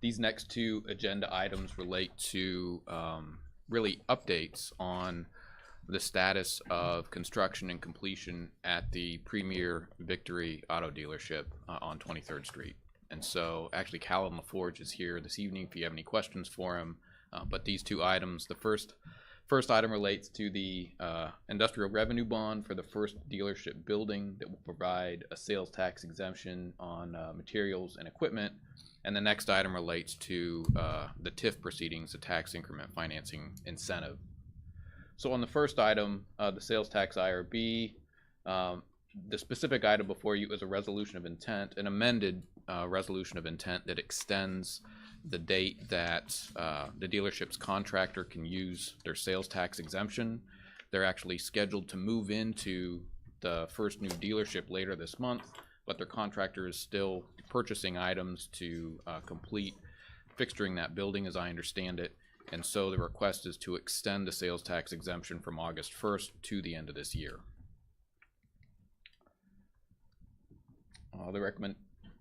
These next 2 agenda items relate to really updates on the status of construction and completion at the Premier Victory Auto Dealership on 23rd Street. And so actually Callum LaForge is here this evening if you have any questions for him. But these 2 items, the first item relates to the industrial revenue bond for the first dealership building that will provide a sales tax exemption on materials and equipment. And the next item relates to the TIF proceedings, the tax increment financing incentive. So on the first item, the sales tax IRB, the specific item before you is a resolution of intent, an amended resolution of intent that extends the date that the dealership's contractor can use their sales tax exemption. They're actually scheduled to move into the first new dealership later this month, but their contractor is still purchasing items to complete fixturing that building, as I understand it. And so the request is to extend the sales tax exemption from August 1st to the end of this year.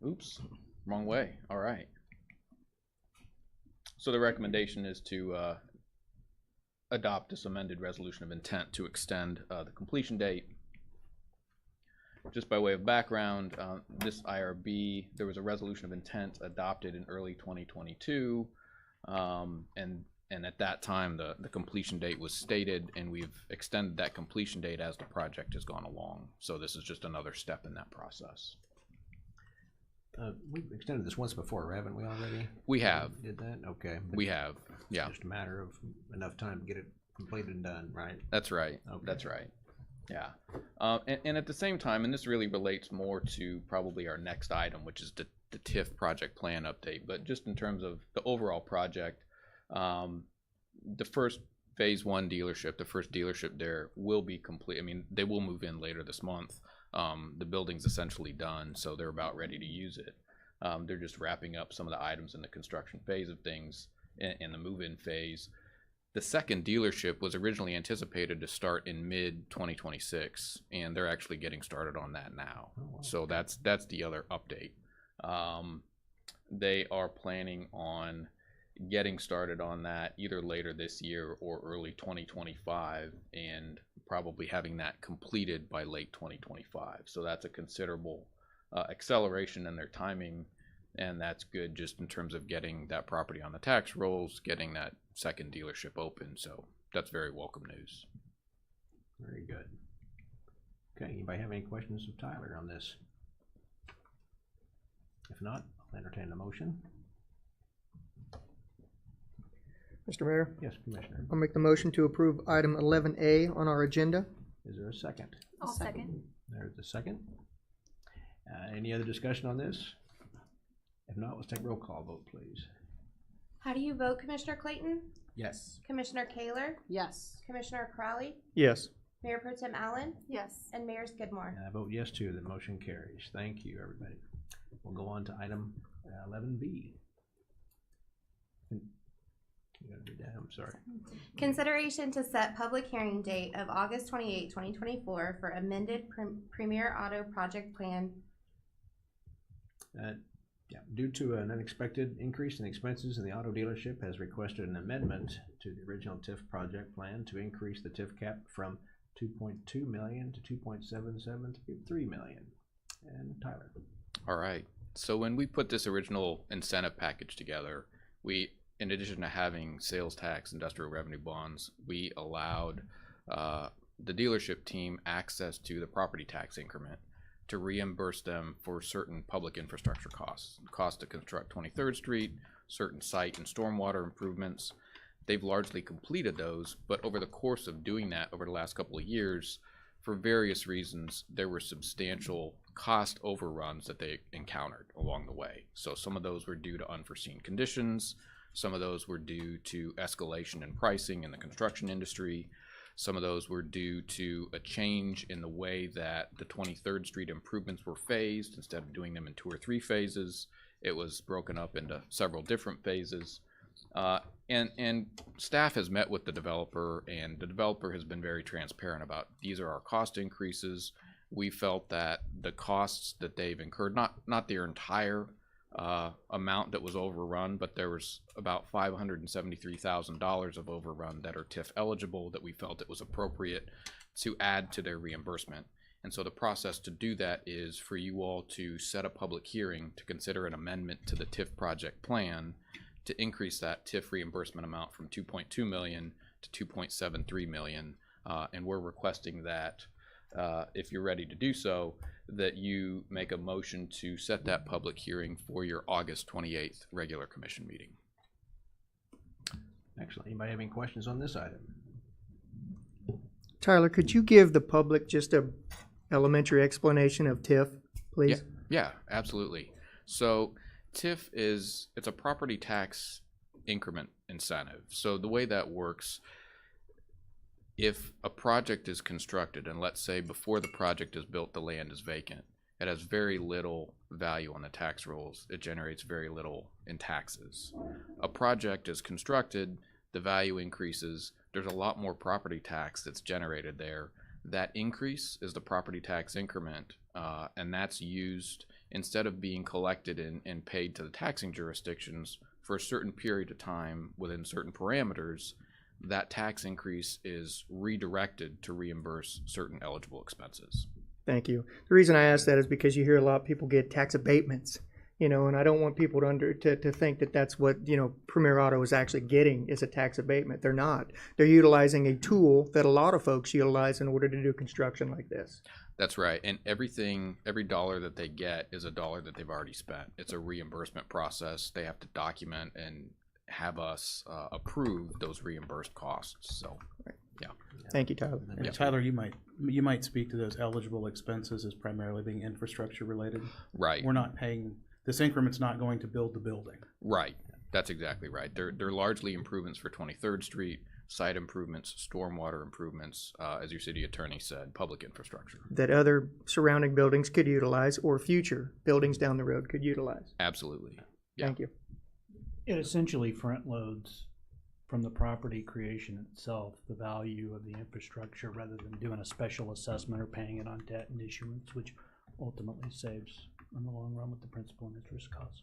Oops, wrong way. All right. So the recommendation is to adopt this amended resolution of intent to extend the completion date. Just by way of background, this IRB, there was a resolution of intent adopted in early 2022, and at that time the completion date was stated, and we've extended that completion date as the project has gone along. So this is just another step in that process. We've extended this once before, haven't we already? We have. Did that? Okay. But We have. Yeah. Just a matter of enough time to get it completed and done, right? That's right. Okay. That's right. Yeah. And at the same time, and this really relates more to probably our next item, which is the TIF project plan update, but just in terms of the overall project, the first phase 1 dealership, the first dealership there will be complete. I mean, they will move in later this month. The building's essentially done, so they're about ready to use it. They're just wrapping up some of the items in the construction phase of things in the move-in phase. The second dealership was originally anticipated to start in mid-2026, and they're actually getting started on that now. Oh, wow. So that's the other update. They are planning on getting started on that either later this year or early 2025, and probably having that completed by late 2025. So that's a considerable acceleration in their timing, and that's good just in terms of getting that property on the tax rolls, getting that second dealership open. So that's very welcome news. Very good. Okay, anybody have any questions of Tyler on this? If not, I'll entertain the motion. Mr. Mayor, Yes, Commissioner. I'll make the motion to approve item 11A on our agenda. Is there a second? I'll second. There's the second. Any other discussion on this? If not, let's take a roll call vote, please. How do you vote, Commissioner Clayton? Yes. Commissioner Kaler? Yes. Commissioner Crowley? Yes. Mayor Pro Tem Allen? Yes. And Mayor Skidmore. And I vote yes too, the motion carries. Thank you, everybody. We'll go on to item 11B. You gotta read that, I'm sorry. Consideration to set public hearing date of August 28, 2024 for amended Premier Auto Project Plan. Due to an unexpected increase in expenses, and the auto dealership has requested an amendment to the original TIF project plan to increase the TIF cap from 2.2 million to 2.77 to 3 million. And Tyler. All right. So when we put this original incentive package together, we, in addition to having sales tax, industrial revenue bonds, we allowed the dealership team access to the property tax increment to reimburse them for certain public infrastructure costs. Cost to construct 23rd Street, certain site and stormwater improvements. They've largely completed those, but over the course of doing that over the last couple of years, for various reasons, there were substantial cost overruns that they encountered along the way. So some of those were due to unforeseen conditions. Some of those were due to escalation in pricing in the construction industry. Some of those were due to a change in the way that the 23rd Street improvements were phased. Instead of doing them in 2 or 3 phases, it was broken up into several different phases. And staff has met with the developer, and the developer has been very transparent about these are our cost increases. We felt that the costs that they've incurred, not their entire amount that was overrun, but there was about $573,000 of overrun that are TIF eligible, that we felt it was appropriate to add to their reimbursement. And so the process to do that is for you all to set a public hearing to consider an amendment to the TIF project plan to increase that TIF reimbursement amount from 2.2 million to 2.73 million. And we're requesting that if you're ready to do so, that you make a motion to set that public hearing for your August 28th regular commission meeting. Excellent. Anybody have any questions on this item? Tyler, could you give the public just a elementary explanation of TIF, please? Yeah, absolutely. So TIF it's a property tax increment incentive. So the way that works, if a project is constructed, and let's say before the project is built, the land is vacant, it has very little value on the tax rolls. It generates very little in taxes. A project is constructed, the value increases, there's a lot more property tax that's generated there. That increase is the property tax increment, and that's used, instead of being collected and paid to the taxing jurisdictions for a certain period of time within certain parameters, that tax increase is redirected to reimburse certain eligible expenses. Thank you. The reason I ask that is because you hear a lot of people get tax abatements, and I don't want people to think that that's what, Premier Auto is actually getting is a tax abatement. They're not. They're utilizing a tool that a lot of folks utilize in order to do construction like this. That's right. And every dollar that they get is a dollar that they've already spent. It's a reimbursement process. They have to document and have us approve those reimbursed costs. So, yeah. Thank you, Tyler. And Tyler, you might speak to those eligible expenses as primarily being infrastructure related. Right. We're not paying, this increment's not going to build the building. Right. That's exactly right. They're largely improvements for 23rd Street, site improvements, stormwater improvements, as your city attorney said, public infrastructure. That other surrounding buildings could utilize or future buildings down the road could utilize. Absolutely. Yeah. Thank you. It essentially front loads from the property creation itself, the value of the infrastructure, rather than doing a special assessment or paying it on debt and issuance, which ultimately saves in the long run with the principal and interest costs.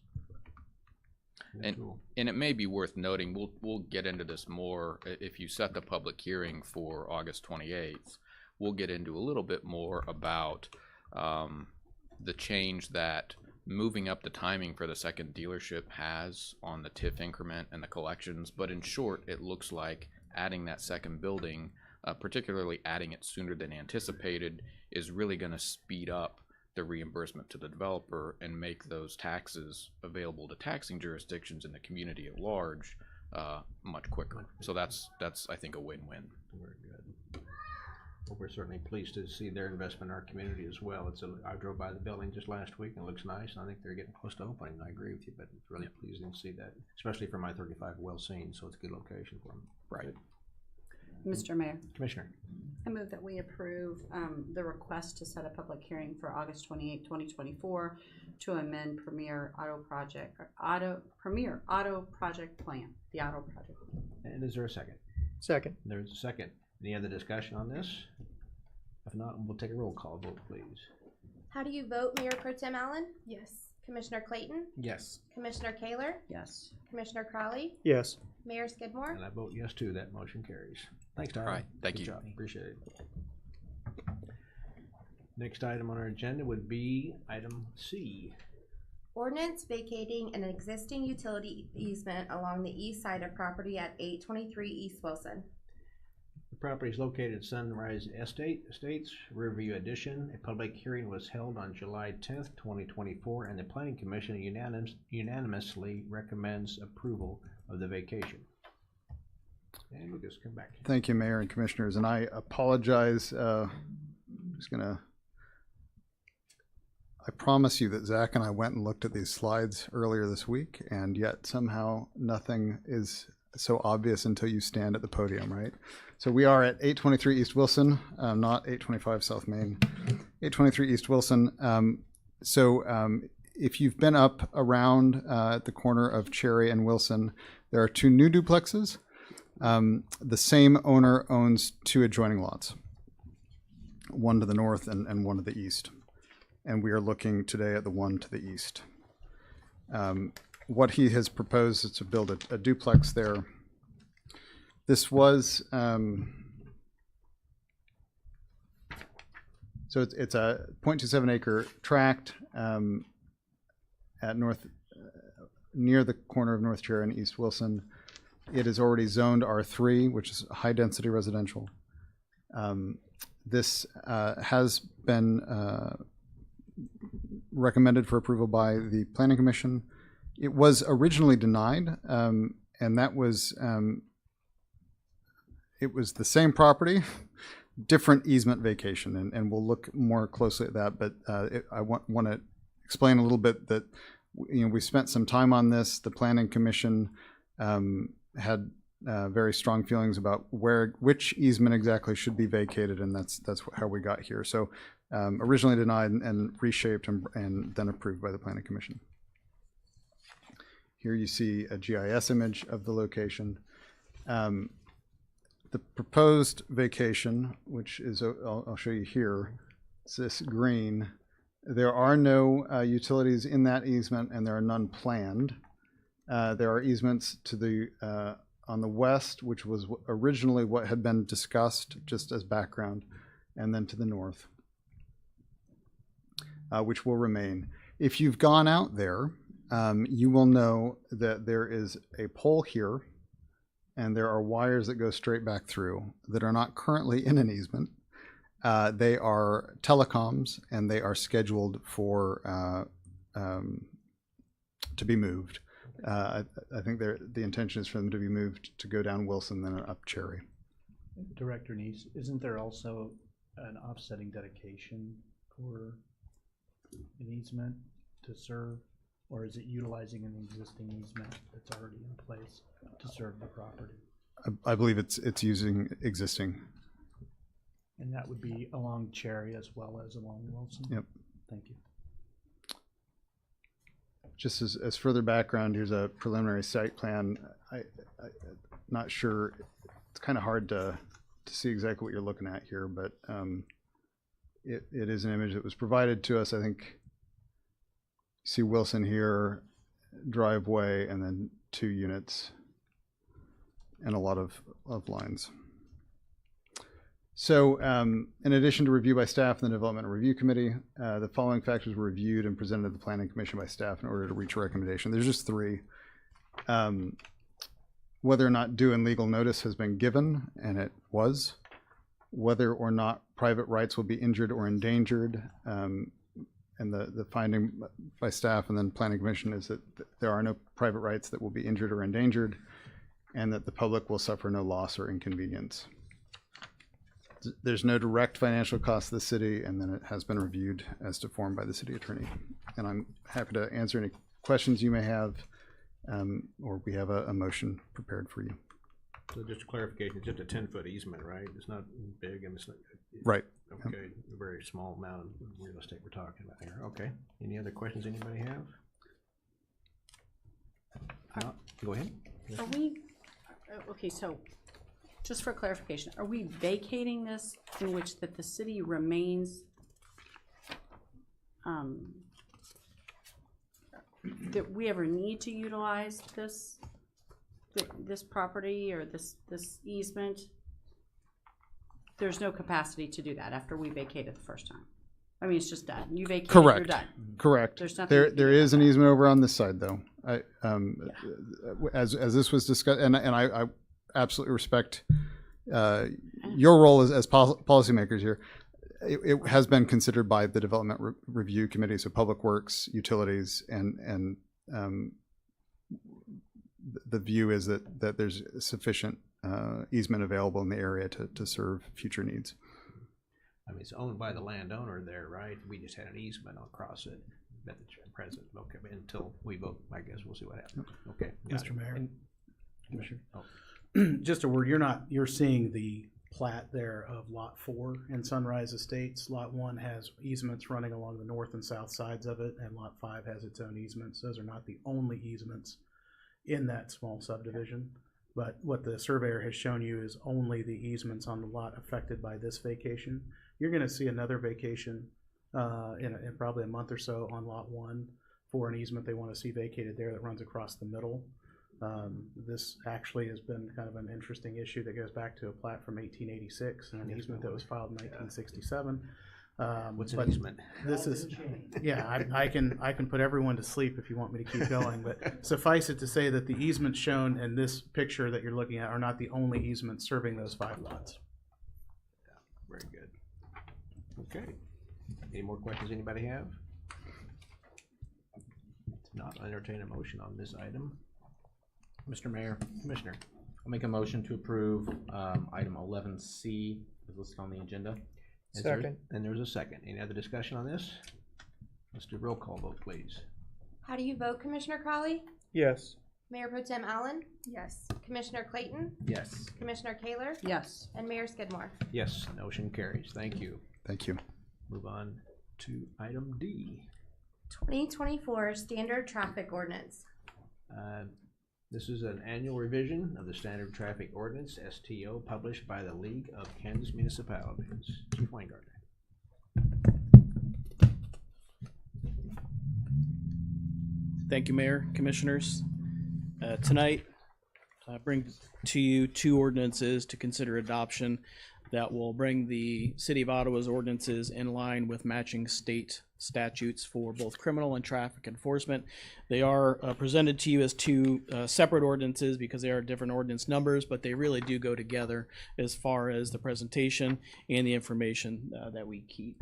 And it may be worth noting, we'll get into this more if you set the public hearing for August 28th. We'll get into a little bit more about the change that moving up the timing for the second dealership has on the TIF increment and the collections. But in short, it looks like adding that second building, particularly adding it sooner than anticipated, is really going to speed up the reimbursement to the developer and make those taxes available to taxing jurisdictions in the community at large much quicker. So that's I think a win-win. Very good. Well, we're certainly pleased to see their investment in our community as well. I drove by the building just last week and it looks nice. I think they're getting close to opening. I agree with you, but it's really pleasing to see that, especially from I-35, well seen. So it's a good location for them. Right. Good. Mr. Mayor, Commissioner. I move that we approve the request to set a public hearing for August 28, 2024 to amend Premier Auto Project Plan, the Auto Project. And is there a second? Second. There's a second. Any other discussion on this? If not, we'll take a roll call vote, please. How do you vote, Mayor Pro Tem Allen? Yes. Commissioner Clayton? Yes. Commissioner Kaler? Yes. Commissioner Crowley? Yes. Mayor Skidmore? And I vote yes too. That motion carries. Thanks, Tyler. All right. Thank Good you. job. Appreciate it. Next item on our agenda would be item C. Ordinance vacating an existing utility easement along the east side of property at 823 East Wilson. The property is located at Sunrise Estates, Riverview Addition. A public hearing was held on July 10th, 2024, and the Planning Commission unanimously recommends approval of the vacation. And we'll just come back. Thank you, Mayor and Commissioners, and I apologize. I promise you that Zach and I went and looked at these slides earlier this week, and yet somehow nothing is so obvious until you stand at the podium, right? So we are at 823 East Wilson, not 825 South Main, 823 East Wilson. If you've been up around at the corner of Cherry and Wilson, there are two new duplexes. The same owner owns two adjoining lots, one to the north and one to the east. And we are looking today at the one to the east. What he has proposed is to build a duplex there. This was, so it's a 0.27 acre tract at near the corner of North Cherry and East Wilson. It is already zoned R3, which is high density residential. This has been recommended for approval by the Planning Commission. It was originally denied, and that was it was the same property, different easement vacation, and we'll look more closely at that. But I want to explain a little bit that we spent some time on this. The Planning Commission had very strong feelings about which easement exactly should be vacated, and that's how we got here. So originally denied and reshaped and then approved by the Planning Commission. Here you see a GIS image of the location. The proposed vacation, which is, I'll show you here, it's this green. There are no utilities in that easement, and there are none planned. There are easements to the on the west, which was originally what had been discussed, just as background, and then to the north, which will remain. If you've gone out there, you will know that there is a pole here, and there are wires that go straight back through that are not currently in an easement. They are telecoms, and they are scheduled for to be moved. I think the intention is for them to be moved to go down Wilson, then up Cherry. Director Neese, isn't there also an offsetting dedication for an easement to serve, or is it utilizing an existing easement that's already in place to serve the property? I believe it's using existing. And that would be along Cherry as well as along Wilson? Yep. Thank you. Just as further background, here's a preliminary site plan. I'm not sure, it's kind of hard to see exactly what you're looking at here, but it is an image that was provided to us. I think you see Wilson here, driveway, and then 2 units and a lot of lines. So in addition to review by staff and the Development and Review Committee, the following factors were reviewed and presented to the Planning Commission by staff in order to reach a recommendation. There's just 3. Whether or not due and legal notice has been given, and it was. Whether or not private rights will be injured or endangered. And the finding by staff and then Planning Commission is that there are no private rights that will be injured or endangered, and that the public will suffer no loss or inconvenience. There's no direct financial cost to the city, and then it has been reviewed as to form by the city attorney. And I'm happy to answer any questions you may have, or we have a motion prepared for you. So just a clarification, it's just a 10-foot easement, right? It's not big, and it's not. Right. Okay, a very small amount of real estate we're talking about here. Okay, any other questions anybody have? No? Go ahead. Are we, okay, so just for clarification, are we vacating this in which that the city remains, that we ever need to utilize this property or this easement? There's no capacity to do that after we vacate it the first time. I mean, it's just done. You vacate it, you're done. Correct. There's nothing There is an easement over on this side, though. As this was discussed, and I absolutely respect your role as policymakers here. It has been considered by the Development Review Committee, so Public Works, Utilities, and the view is that there's sufficient easement available in the area to serve future needs. I mean, it's owned by the landowner there, right? We just had an easement across it at the present. Okay, but until we vote, I guess we'll see what happens. Okay. Mr. Mayor. Commissioner. Just a word, you're seeing the plat there of Lot 4 in Sunrise Estates. Lot 1 has easements running along the north and south sides of it, and Lot 5 has its own easements. Those are not the only easements in that small subdivision. But what the surveyor has shown you is only the easements on the lot affected by this vacation. You're going to see another vacation in probably a month or so on Lot 1 for an easement they want to see vacated there that runs across the middle. This actually has been kind of an interesting issue that goes back to a plat from 1886 and an easement that was filed in 1967. What's an easement? This is, yeah, I can put everyone to sleep if you want me to keep going, but suffice it to say that the easements shown in this picture that you're looking at are not the only easements serving those 5 lots. Very good. Okay. Any more questions anybody have? If not, I'll entertain a motion on this item. Mr. Mayor, Commissioner. I'll make a motion to approve item 11C is listed on the agenda. Second. And there's a second. Any other discussion on this? Let's do a roll call vote, please. How do you vote, Commissioner Crowley? Yes. Mayor Pro Tem Allen? Yes. Commissioner Clayton? Yes. Commissioner Kaler? Yes. And Mayor Skidmore? Yes, motion carries. Thank you. Thank you. Move on to item D. 2024 Standard Traffic Ordinance. This is an annual revision of the Standard Traffic Ordinance, STO, published by the League of Kansas Municipalities. Chief Weingartner. Thank you, Mayor, Commissioners. Tonight, bring to you two ordinances to consider adoption that will bring the City of Ottawa's ordinances in line with matching state statutes for both criminal and traffic enforcement. They are presented to you as two separate ordinances because they are different ordinance numbers, but they really do go together as far as the presentation and the information that we keep.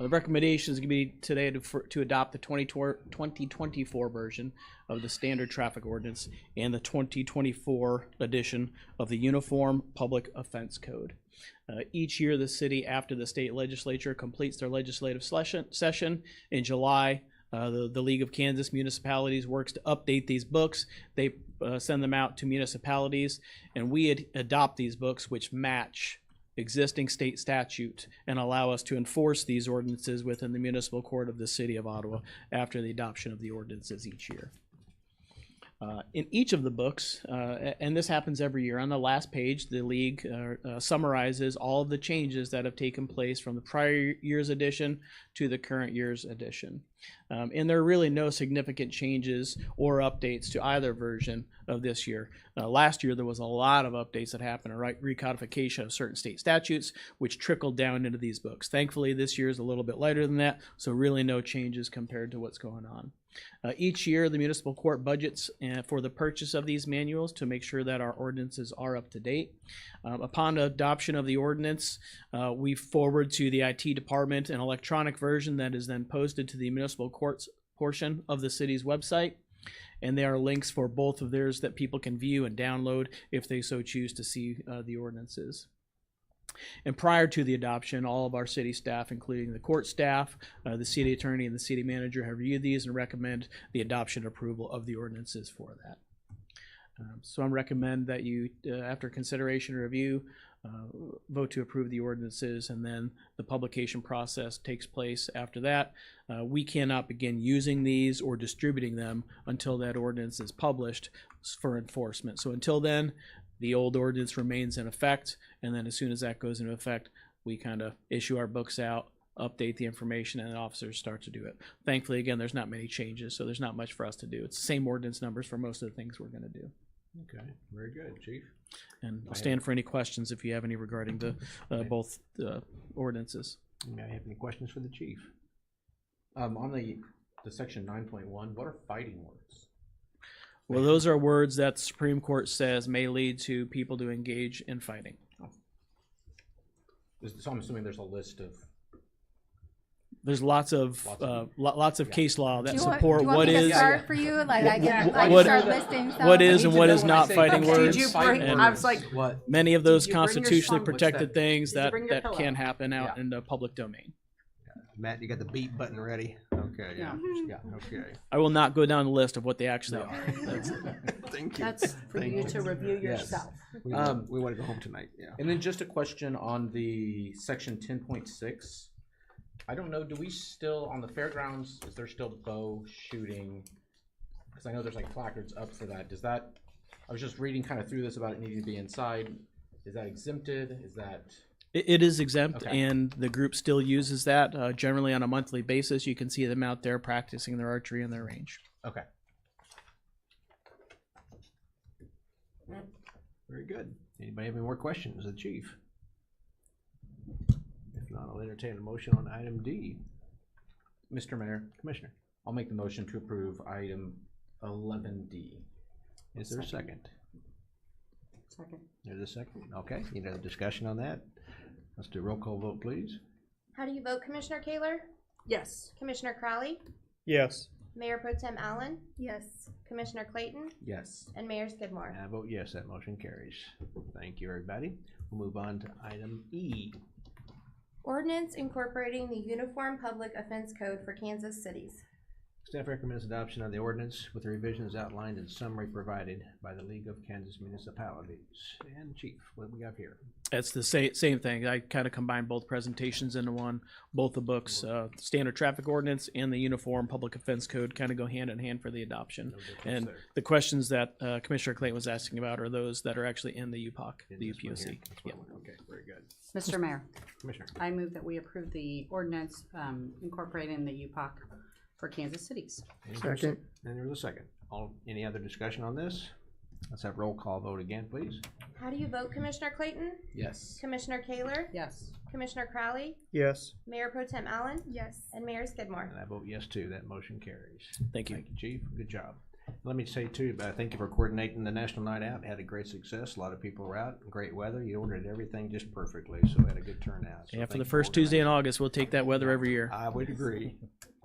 The recommendation is going to be today to adopt the 2024 version of the standard traffic ordinance and the 2024 edition of the Uniform Public Offense Code. Each year, the city, after the state legislature completes their legislative session in July, the League of Kansas Municipalities works to update these books. They send them out to municipalities, and we adopt these books, which match existing state statute and allow us to enforce these ordinances within the municipal court of the City of Ottawa after the adoption of the ordinances each year. In each of the books, and this happens every year, on the last page, the League summarizes all of the changes that have taken place from the prior year's edition to the current year's edition. And there are really no significant changes or updates to either version of this year. Last year, there was a lot of updates that happened, a recodification of certain state statutes, which trickled down into these books. Thankfully, this year is a little bit lighter than that, so really no changes compared to what's going on. Each year, the municipal court budgets for the purchase of these manuals to make sure that our ordinances are up to date. Upon adoption of the ordinance, we forward to the IT department an electronic version that is then posted to the municipal courts portion of the city's website. And there are links for both of theirs that people can view and download if they so choose to see the ordinances. And prior to the adoption, all of our city staff, including the court staff, the city attorney, and the city manager, have reviewed these and recommend the adoption and approval of the ordinances for that. So I recommend that you, after consideration and review, vote to approve the ordinances, and then the publication process takes place after that. We cannot begin using these or distributing them until that ordinance is published for enforcement. So until then, the old ordinance remains in effect, and then as soon as that goes into effect, we kind of issue our books out, update the information, and the officers start to do it. Thankfully, again, there's not many changes, so there's not much for us to do. It's the same ordinance numbers for most of the things we're going to do. Okay, very good, Chief. And I'll stand for any questions if you have any regarding the both ordinances. May I have any questions for the Chief? On the section 9.1, what are fighting words? Well, those are words that the Supreme Court says may lead to people to engage in fighting. So I'm assuming there's a list of. There's lots of case law that support what is. Start for you, like I can start listing stuff. What is and what is not fighting words. I was like, what? Many of those constitutionally protected things that can happen out in the public domain. Matt, you got the beat button ready? Okay, yeah. Okay. I will not go down the list of what they actually are. Thank you. that's for you to review yourself. We want to go home tonight, yeah. And then just a question on the section 10.6. I don't know, do we still, on the fairgrounds, is there still bow shooting? Because I know there's like placards up for that. Does that, I was just reading kind of through this about it needing to be inside. Is that exempted? Is that? It is exempt, Okay. and the group still uses that generally on a monthly basis. You can see them out there practicing their archery and their range. Okay. Very good. Anybody have any more questions of the Chief? If not, I'll entertain a motion on item D. Mr. Mayor, Commissioner, I'll make the motion to approve item 11D. is there a second? Second. There's a second. Okay, any other discussion on that? Let's do a roll call vote, please. How do you vote, Commissioner Kaler? Yes. Commissioner Crowley? Yes. Mayor Pro Tem Allen? Yes. Commissioner Clayton? Yes. And Mayor Skidmore. I vote yes, that motion carries. Thank you, everybody. We'll move on to item E. Ordinance incorporating the Uniform Public Offense Code for Kansas cities. Staff recommends adoption of the ordinance with the revisions outlined in summary provided by the League of Kansas Municipalities. And Chief, what do we got here? It's the same thing. I kind of combined both presentations into one. Both the books, standard traffic ordinance and the Uniform Public Offense Code, kind of go hand in hand for the adoption. And the questions that Commissioner Clayton was asking about are those that are actually in the UPOC, the UPOC. Yep. Okay, very good. Mr. Mayor, Commissioner, I move that we approve the ordinance incorporating the UPOC for Kansas cities. Second. and there's a second. Any other discussion on this? Let's have roll call vote again, please. How do you vote, Commissioner Clayton? Yes. Commissioner Kaler? Yes. Commissioner Crowley? Yes. Mayor Pro Tem Allen? Yes. And Mayor Skidmore. And I vote yes too. That motion carries. Thank you. Thank you, Chief. Good job. Let me say too, thank you for coordinating the National Night Out. Had a great success. A lot of people were out. Great weather. You ordered everything just perfectly, so had a good turnout. So Yeah, for thank the you first Tuesday in organizing. August, we'll take that weather every year. I would agree.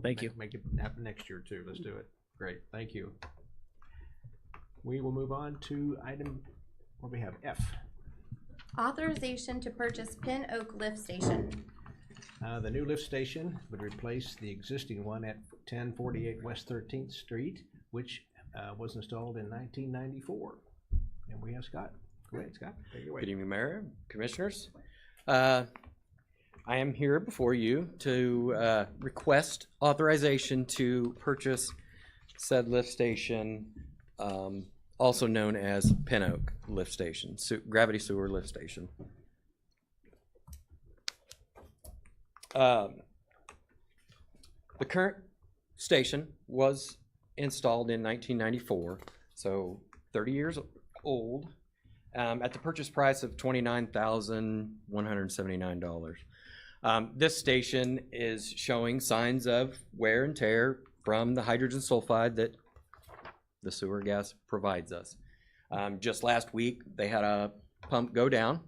Thank you. Make it happen next year too. Let's do it. Great. Thank you. We will move on to item, what do we have? F. Authorization to purchase Pin Oak Lift Station. The new lift station would replace the existing one at 1048 West 13th Street, which was installed in 1994. And we have Scott. Go ahead, Scott. Take it away. Good evening, Mayor, Commissioners. I am here before you to request authorization to purchase said lift station, also known as Pin Oak Lift Station, Gravity Sewer Lift Station. The current station was installed in 1994, so 30 years old, at the purchase price of $29,179. This station is showing signs of wear and tear from the hydrogen sulfide that the sewer gas provides us. Just last week, they had a pump go down,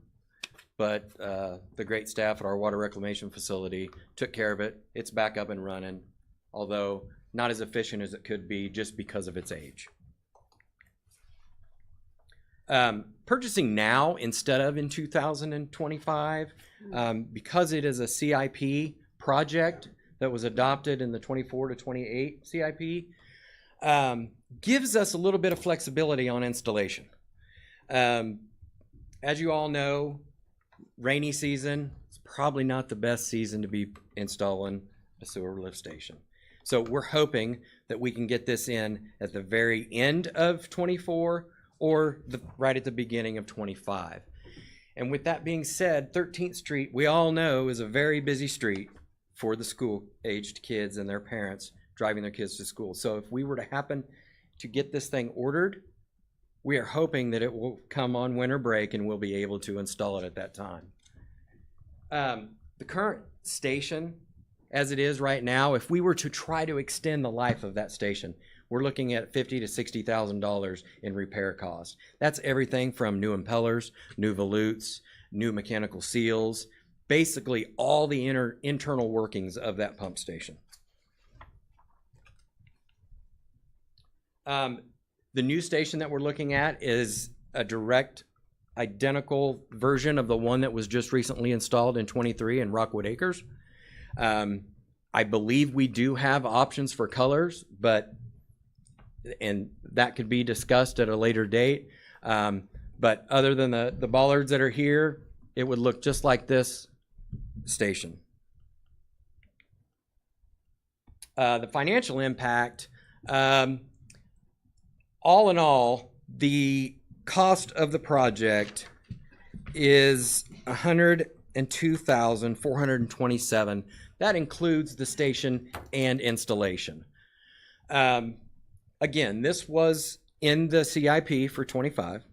but the great staff at our water reclamation facility took care of it. It's back up and running, although not as efficient as it could be just because of its age. Purchasing now instead of in 2025, because it is a CIP project that was adopted in the 24 to 28 CIP, gives us a little bit of flexibility on installation. As you all know, rainy season is probably not the best season to be installing a sewer lift station. So we're hoping that we can get this in at the very end of 24 or right at the beginning of 25. And with that being said, 13th Street, we all know, is a very busy street for the school-aged kids and their parents driving their kids to school. So if we were to happen to get this thing ordered, we are hoping that it will come on winter break and we'll be able to install it at that time. The current station, as it is right now, if we were to try to extend the life of that station, we're looking at $50,000 to $60,000 in repair costs. That's everything from new impellers, new volutes, new mechanical seals, basically all the internal workings of that pump station. The new station that we're looking at is a direct identical version of the one that was just recently installed in 23 in Rockwood Acres. I believe we do have options for colors, and that could be discussed at a later date. But other than the bollards that are here, it would look just like this station. The financial impact, all in all, the cost of the project is $102,427. That includes the station and installation. Again, this was in the CIP for 25,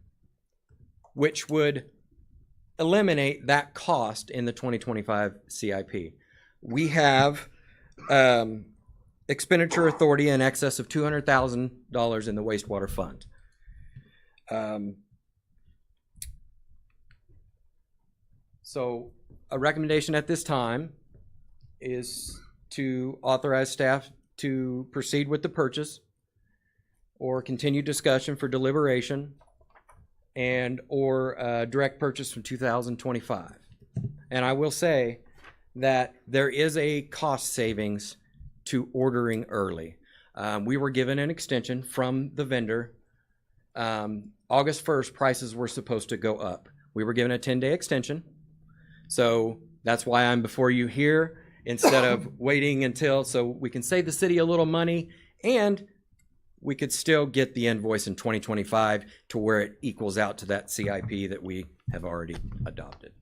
which would eliminate that cost in the 2025 CIP. We have expenditure authority in excess of $200,000 in the wastewater fund. So a recommendation at this time is to authorize staff to proceed with the purchase or continue discussion for deliberation and or direct purchase from 2025. And I will say that there is a cost savings to ordering early. We were given an extension from the vendor. August 1st, prices were supposed to go up. We were given a 10-day extension. So that's why I'm before you here instead of waiting until, so we can save the city a little money and we could still get the invoice in 2025 to where it equals out to that CIP that we have already adopted.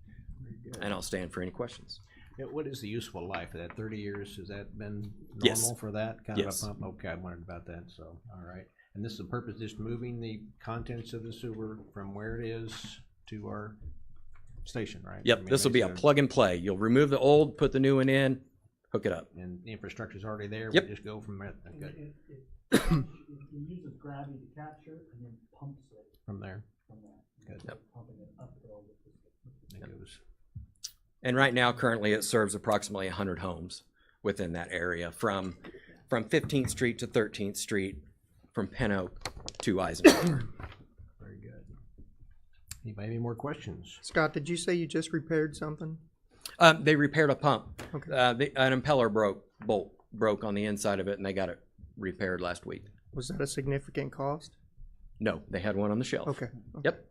And I'll stand for any questions. What is the useful life of that? 30 years? Has that been normal Yes. for that kind Yes. of a pump? Okay, I wondered about that. So, all right. And this is the purpose, just moving the contents of the sewer from where it is to our station, right? I Yep, mean, this will be a basically, plug and play. You'll remove the old, put the new one in, hook it up. and the infrastructure's already there, we Yep. just go from there, okay, It uses gravity to capture and then pumps it from there. from that. Good. Yep. Pumping it uphill with the. It goes, And right now, currently, it serves approximately 100 homes within that area, from 15th Street to 13th Street, from Pin Oak to Eisenhower. very good. Anybody have any more questions? Scott, did you say you just repaired something? They repaired a pump. Okay. An impeller bolt broke on the inside of it, and they got it repaired last week. Was that a significant cost? No, they had one on the shelf. Okay. Yep.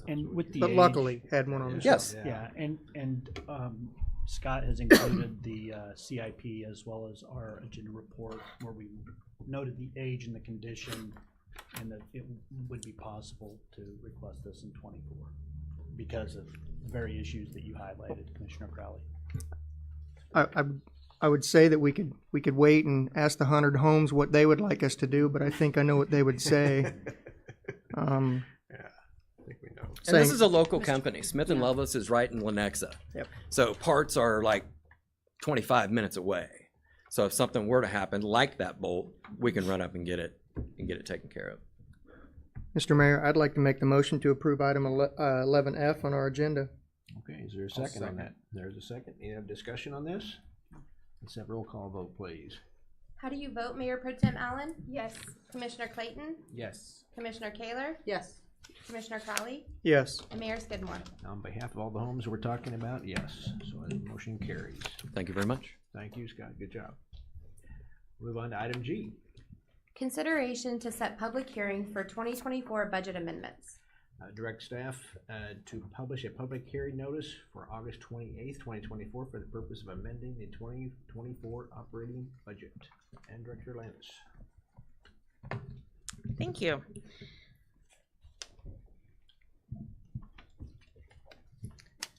And with the But age- luckily, had one on the shelf. Yes. Yeah, and Scott has included the CIP as well as our agenda report where we noted the age and the condition and that it would be possible to request this in '24 because of the very issues that you highlighted, Commissioner Crowley. I would say that we could wait and ask the 100 homes what they would like us to do, but I think I know what they would say. I think we know. And this is a local company. Smith & Lovelace is right in Lenexa. Yep. So parts are like 25 minutes away. So if something were to happen, like that bolt, we can run up and get it taken care of. Mr. Mayor, I'd like to make the motion to approve item 11F on our agenda. Okay, is there a second on that? There's a second. Any other discussion on this? Let's have roll call vote, please. How do you vote, Mayor Pro Tem Allen? Yes. Commissioner Clayton? Yes. Commissioner Kaler? Yes. Commissioner Crowley? Yes. And Mayor Skidmore? On behalf of all the homes we're talking about, yes. So the motion carries. Thank you very much. Thank you, Scott. Good job. Move on to item G. Consideration to set public hearing for 2024 budget amendments. Direct staff to publish a public hearing notice for August 28th, 2024 for the purpose of amending the 2024 operating budget. And Director Landis. Thank you.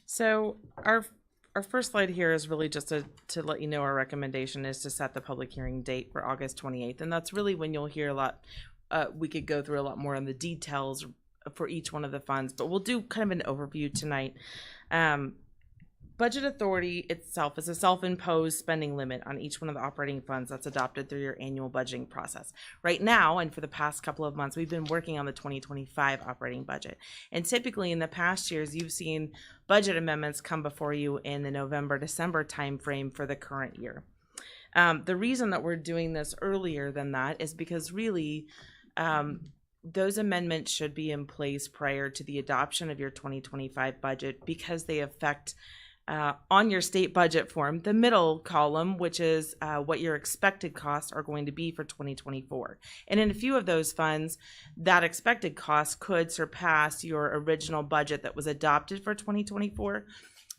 So our first slide here is really just to let you know our recommendation is to set the public hearing date for August 28th. And that's really when you'll hear a lot, we could go through a lot more on the details for each one of the funds, but we'll do kind of an overview tonight. Budget authority itself is a self-imposed spending limit on each one of the operating funds that's adopted through your annual budgeting process. Right now, and for the past couple of months, we've been working on the 2025 operating budget. And typically in the past years, you've seen budget amendments come before you in the November-December timeframe for the current year. The reason that we're doing this earlier than that is because really, those amendments should be in place prior to the adoption of your 2025 budget because they affect on your state budget form, the middle column, which is what your expected costs are going to be for 2024. And in a few of those funds, that expected cost could surpass your original budget that was adopted for 2024.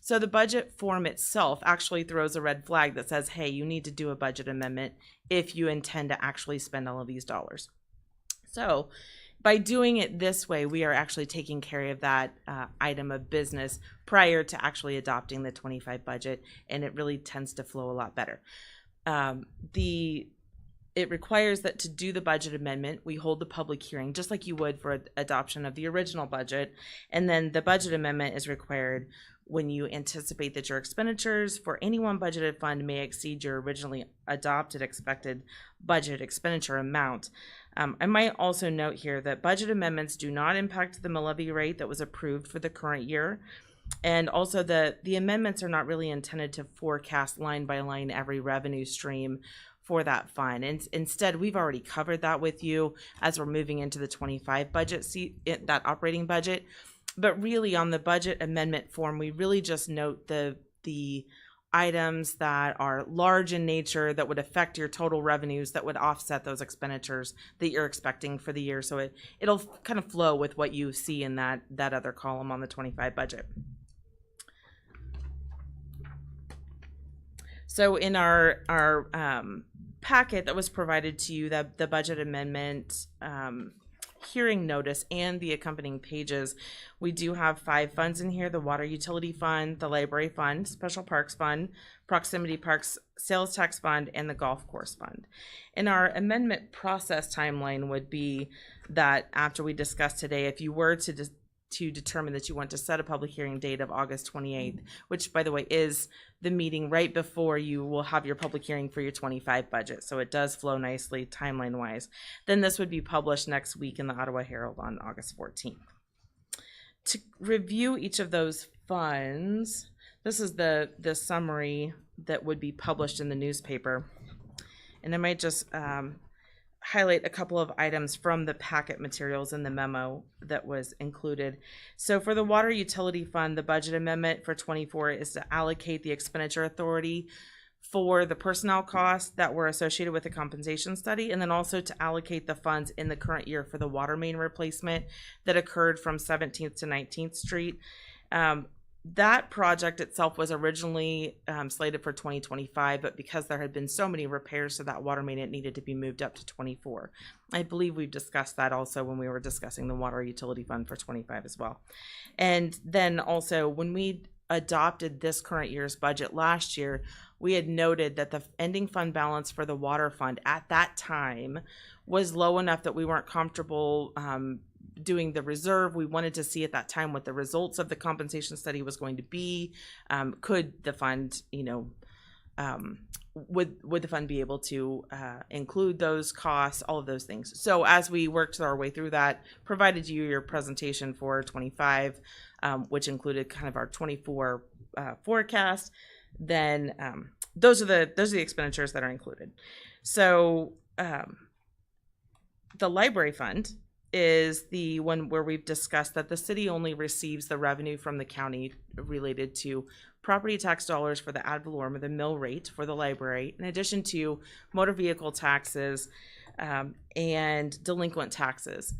So the budget form itself actually throws a red flag that says, hey, you need to do a budget amendment if you intend to actually spend all of these dollars. So by doing it this way, we are actually taking care of that item of business prior to actually adopting the 25 budget, and it really tends to flow a lot better. It requires that to do the budget amendment, we hold the public hearing just like you would for adoption of the original budget, and then the budget amendment is required when you anticipate that your expenditures for any one budgeted fund may exceed your originally adopted expected budget expenditure amount. I might also note here that budget amendments do not impact the levy rate that was approved for the current year. And also the amendments are not really intended to forecast line by line every revenue stream for that fund. And instead, we've already covered that with you as we're moving into the 25 budget, that operating budget. But really on the budget amendment form, we really just note the items that are large in nature that would affect your total revenues that would offset those expenditures that you're expecting for the year. So it'll kind of flow with what you see in that other column on the 25 budget. So in our packet that was provided to you, the budget amendment hearing notice and the accompanying pages, we do have 5 funds in here: the Water Utility Fund, the Library Fund, Special Parks Fund, Proximity Parks Sales Tax Fund, and the Golf Course Fund. And our amendment process timeline would be that after we discuss today, if you were to determine that you want to set a public hearing date of August 28th, which, by the way, is the meeting right before you will have your public hearing for your 25 budget. So it does flow nicely timeline-wise. Then this would be published next week in the Ottawa Herald on August 14th. To review each of those funds, this is the summary that would be published in the newspaper. And I might just highlight a couple of items from the packet materials in the memo that was included. So for the Water Utility Fund, the budget amendment for 24 is to allocate the expenditure authority for the personnel costs that were associated with the compensation study, and then also to allocate the funds in the current year for the water main replacement that occurred from 17th to 19th Street. That project itself was originally slated for 2025, but because there had been so many repairs to that water main, it needed to be moved up to 24. I believe we've discussed that also when we were discussing the Water Utility Fund for 25 as well. And then also when we adopted this current year's budget last year, we had noted that the ending fund balance for the water fund at that time was low enough that we weren't comfortable doing the reserve. We wanted to see at that time what the results of the compensation study was going to be. Could the fund, would the fund be able to include those costs, all of those things. So as we worked our way through that, provided you your presentation for 25, which included kind of our 24 forecast, then those are the expenditures that are included. So the library fund is the one where we've discussed that the city only receives the revenue from the county related to property tax dollars for the ad valorem, or the mill rate for the library, in addition to motor vehicle taxes and delinquent taxes.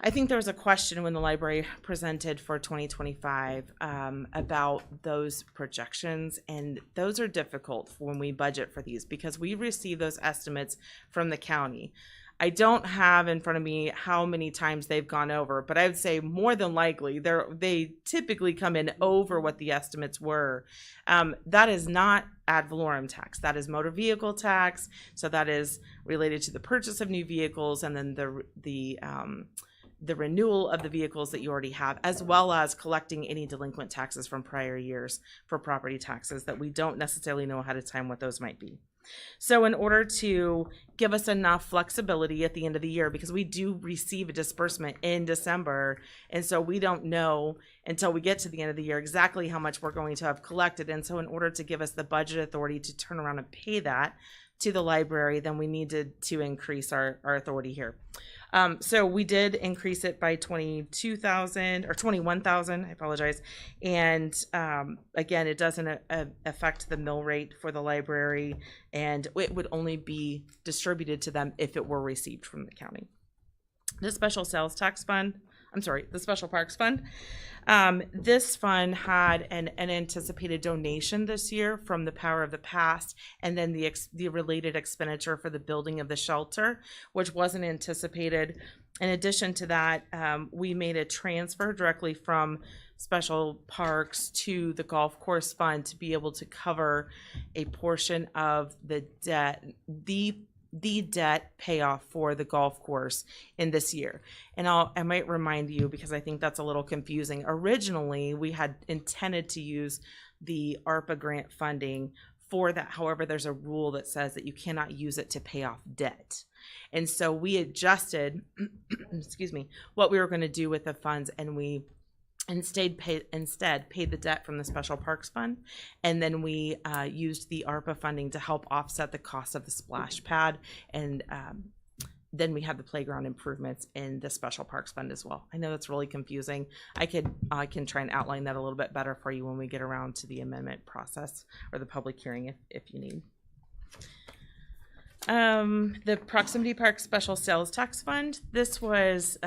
I think there was a question when the library presented for 2025 about those projections, and those are difficult when we budget for these because we receive those estimates from the county. I don't have in front of me how many times they've gone over, but I would say more than likely they typically come in over what the estimates were. That is not ad valorem tax. That is motor vehicle tax. So that is related to the purchase of new vehicles, and then the renewal of the vehicles that you already have, as well as collecting any delinquent taxes from prior years for property taxes that we don't necessarily know ahead of time what those might be. So in order to give us enough flexibility at the end of the year, because we do receive a disbursement in December, and so we don't know until we get to the end of the year exactly how much we're going to have collected. And so in order to give us the budget authority to turn around and pay that to the library, then we needed to increase our authority here. So we did increase it by 22,000 or 21,000, I apologize. And again, it doesn't affect the mill rate for the library, and it would only be distributed to them if it were received from the county. The special sales tax fund, the Special Parks Fund. This fund had an anticipated donation this year from the Power of the Past, and then the related expenditure for the building of the shelter, which wasn't anticipated. In addition to that, we made a transfer directly from Special Parks to the Golf Course Fund to be able to cover a portion of the debt, the debt payoff for the golf course in this year. And I might remind you, because I think that's a little confusing. Originally, we had intended to use the ARPA grant funding for that. However, there's a rule that says that you cannot use it to pay off debt. And so we adjusted, what we were going to do with the funds, and we instead paid the debt from the Special Parks Fund, and then we used the ARPA funding to help offset the cost of the splash pad, and then we have the playground improvements in the Special Parks Fund as well. I know that's really confusing. I can try and outline that a little bit better for you when we get around to the amendment process or the public hearing if you need. The Proximity Park Special Sales Tax Fund, this was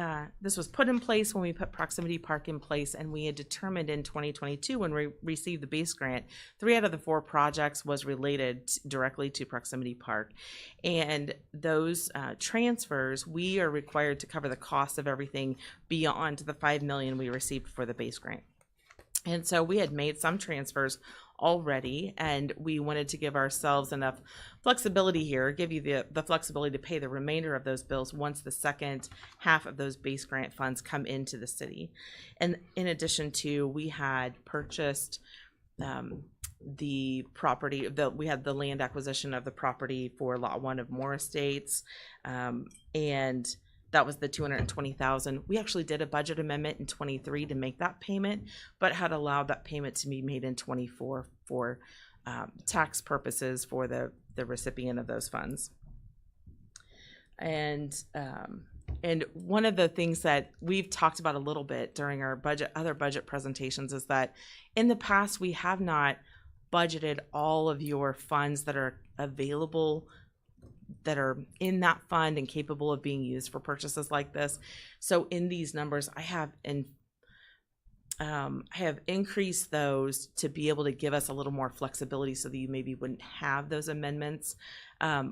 put in place when we put Proximity Park in place, and we had determined in 2022 when we received the base grant, 3 out of the 4 projects was related directly to Proximity Park. And those transfers, we are required to cover the cost of everything beyond the $5 million we received for the base grant. And so we had made some transfers already, and we wanted to give ourselves enough flexibility here, give you the flexibility to pay the remainder of those bills once the second half of those base grant funds come into the city. And in addition to, we had purchased the property, we had the land acquisition of the property for Lot 1 of Moore Estates, and that was the $220,000. We actually did a budget amendment in 23 to make that payment, but had allowed that payment to be made in 24 for tax purposes for the recipient of those funds. And one of the things that we've talked about a little bit during our other budget presentations is that in the past we have not budgeted all of your funds that are available, that are in that fund and capable of being used for purchases like this. So in these numbers, I have increased those to be able to give us a little more flexibility so that you maybe wouldn't have those amendments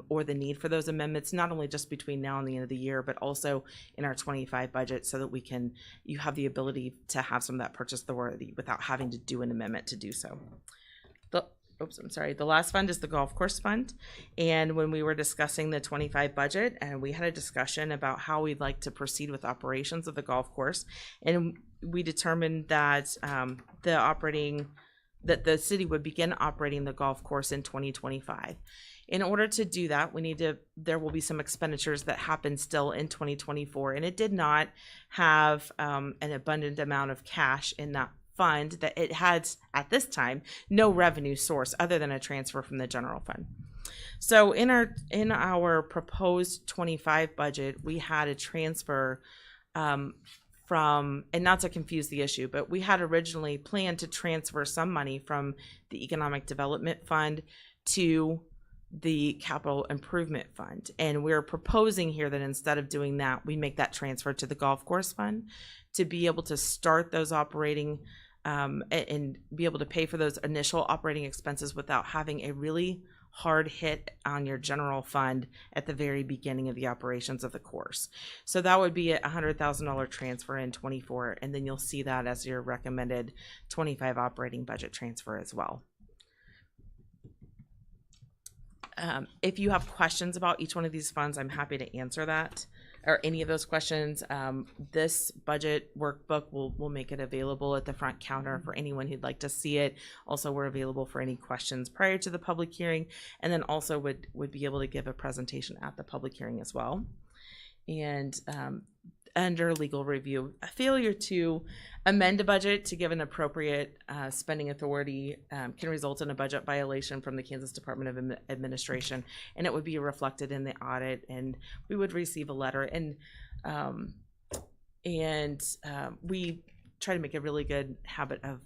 or the need for those amendments, not only just between now and the end of the year, but also in our 25 budget, so that you have the ability to have some of that purchase authority without having to do an amendment to do so. The last fund is the golf course fund. And when we were discussing the 25 budget, and we had a discussion about how we'd like to proceed with operations of the golf course, and we determined that that the city would begin operating the golf course in 2025. In order to do that, there will be some expenditures that happen still in 2024, and it did not have an abundant amount of cash in that fund, that it had at this time no revenue source other than a transfer from the general fund. So in our proposed 25 budget, we had a transfer from, and not to confuse the issue, but we had originally planned to transfer some money from the Economic Development Fund to the Capital Improvement Fund. And we're proposing here that instead of doing that, we make that transfer to the Golf Course Fund to be able to start those operating and be able to pay for those initial operating expenses without having a really hard hit on your general fund at the very beginning of the operations of the course. So that would be a $100,000 transfer in 24, and then you'll see that as your recommended 25 operating budget transfer as well. If you have questions about each one of these funds, I'm happy to answer that, or any of those questions. This budget workbook will make it available at the front counter for anyone who'd like to see it. Also, we're available for any questions prior to the public hearing, and then also would be able to give a presentation at the public hearing as well. And under legal review, a failure to amend a budget to give an appropriate spending authority can result in a budget violation from the Kansas Department of Administration, and it would be reflected in the audit, and we would receive a letter. And we try to make a really good habit of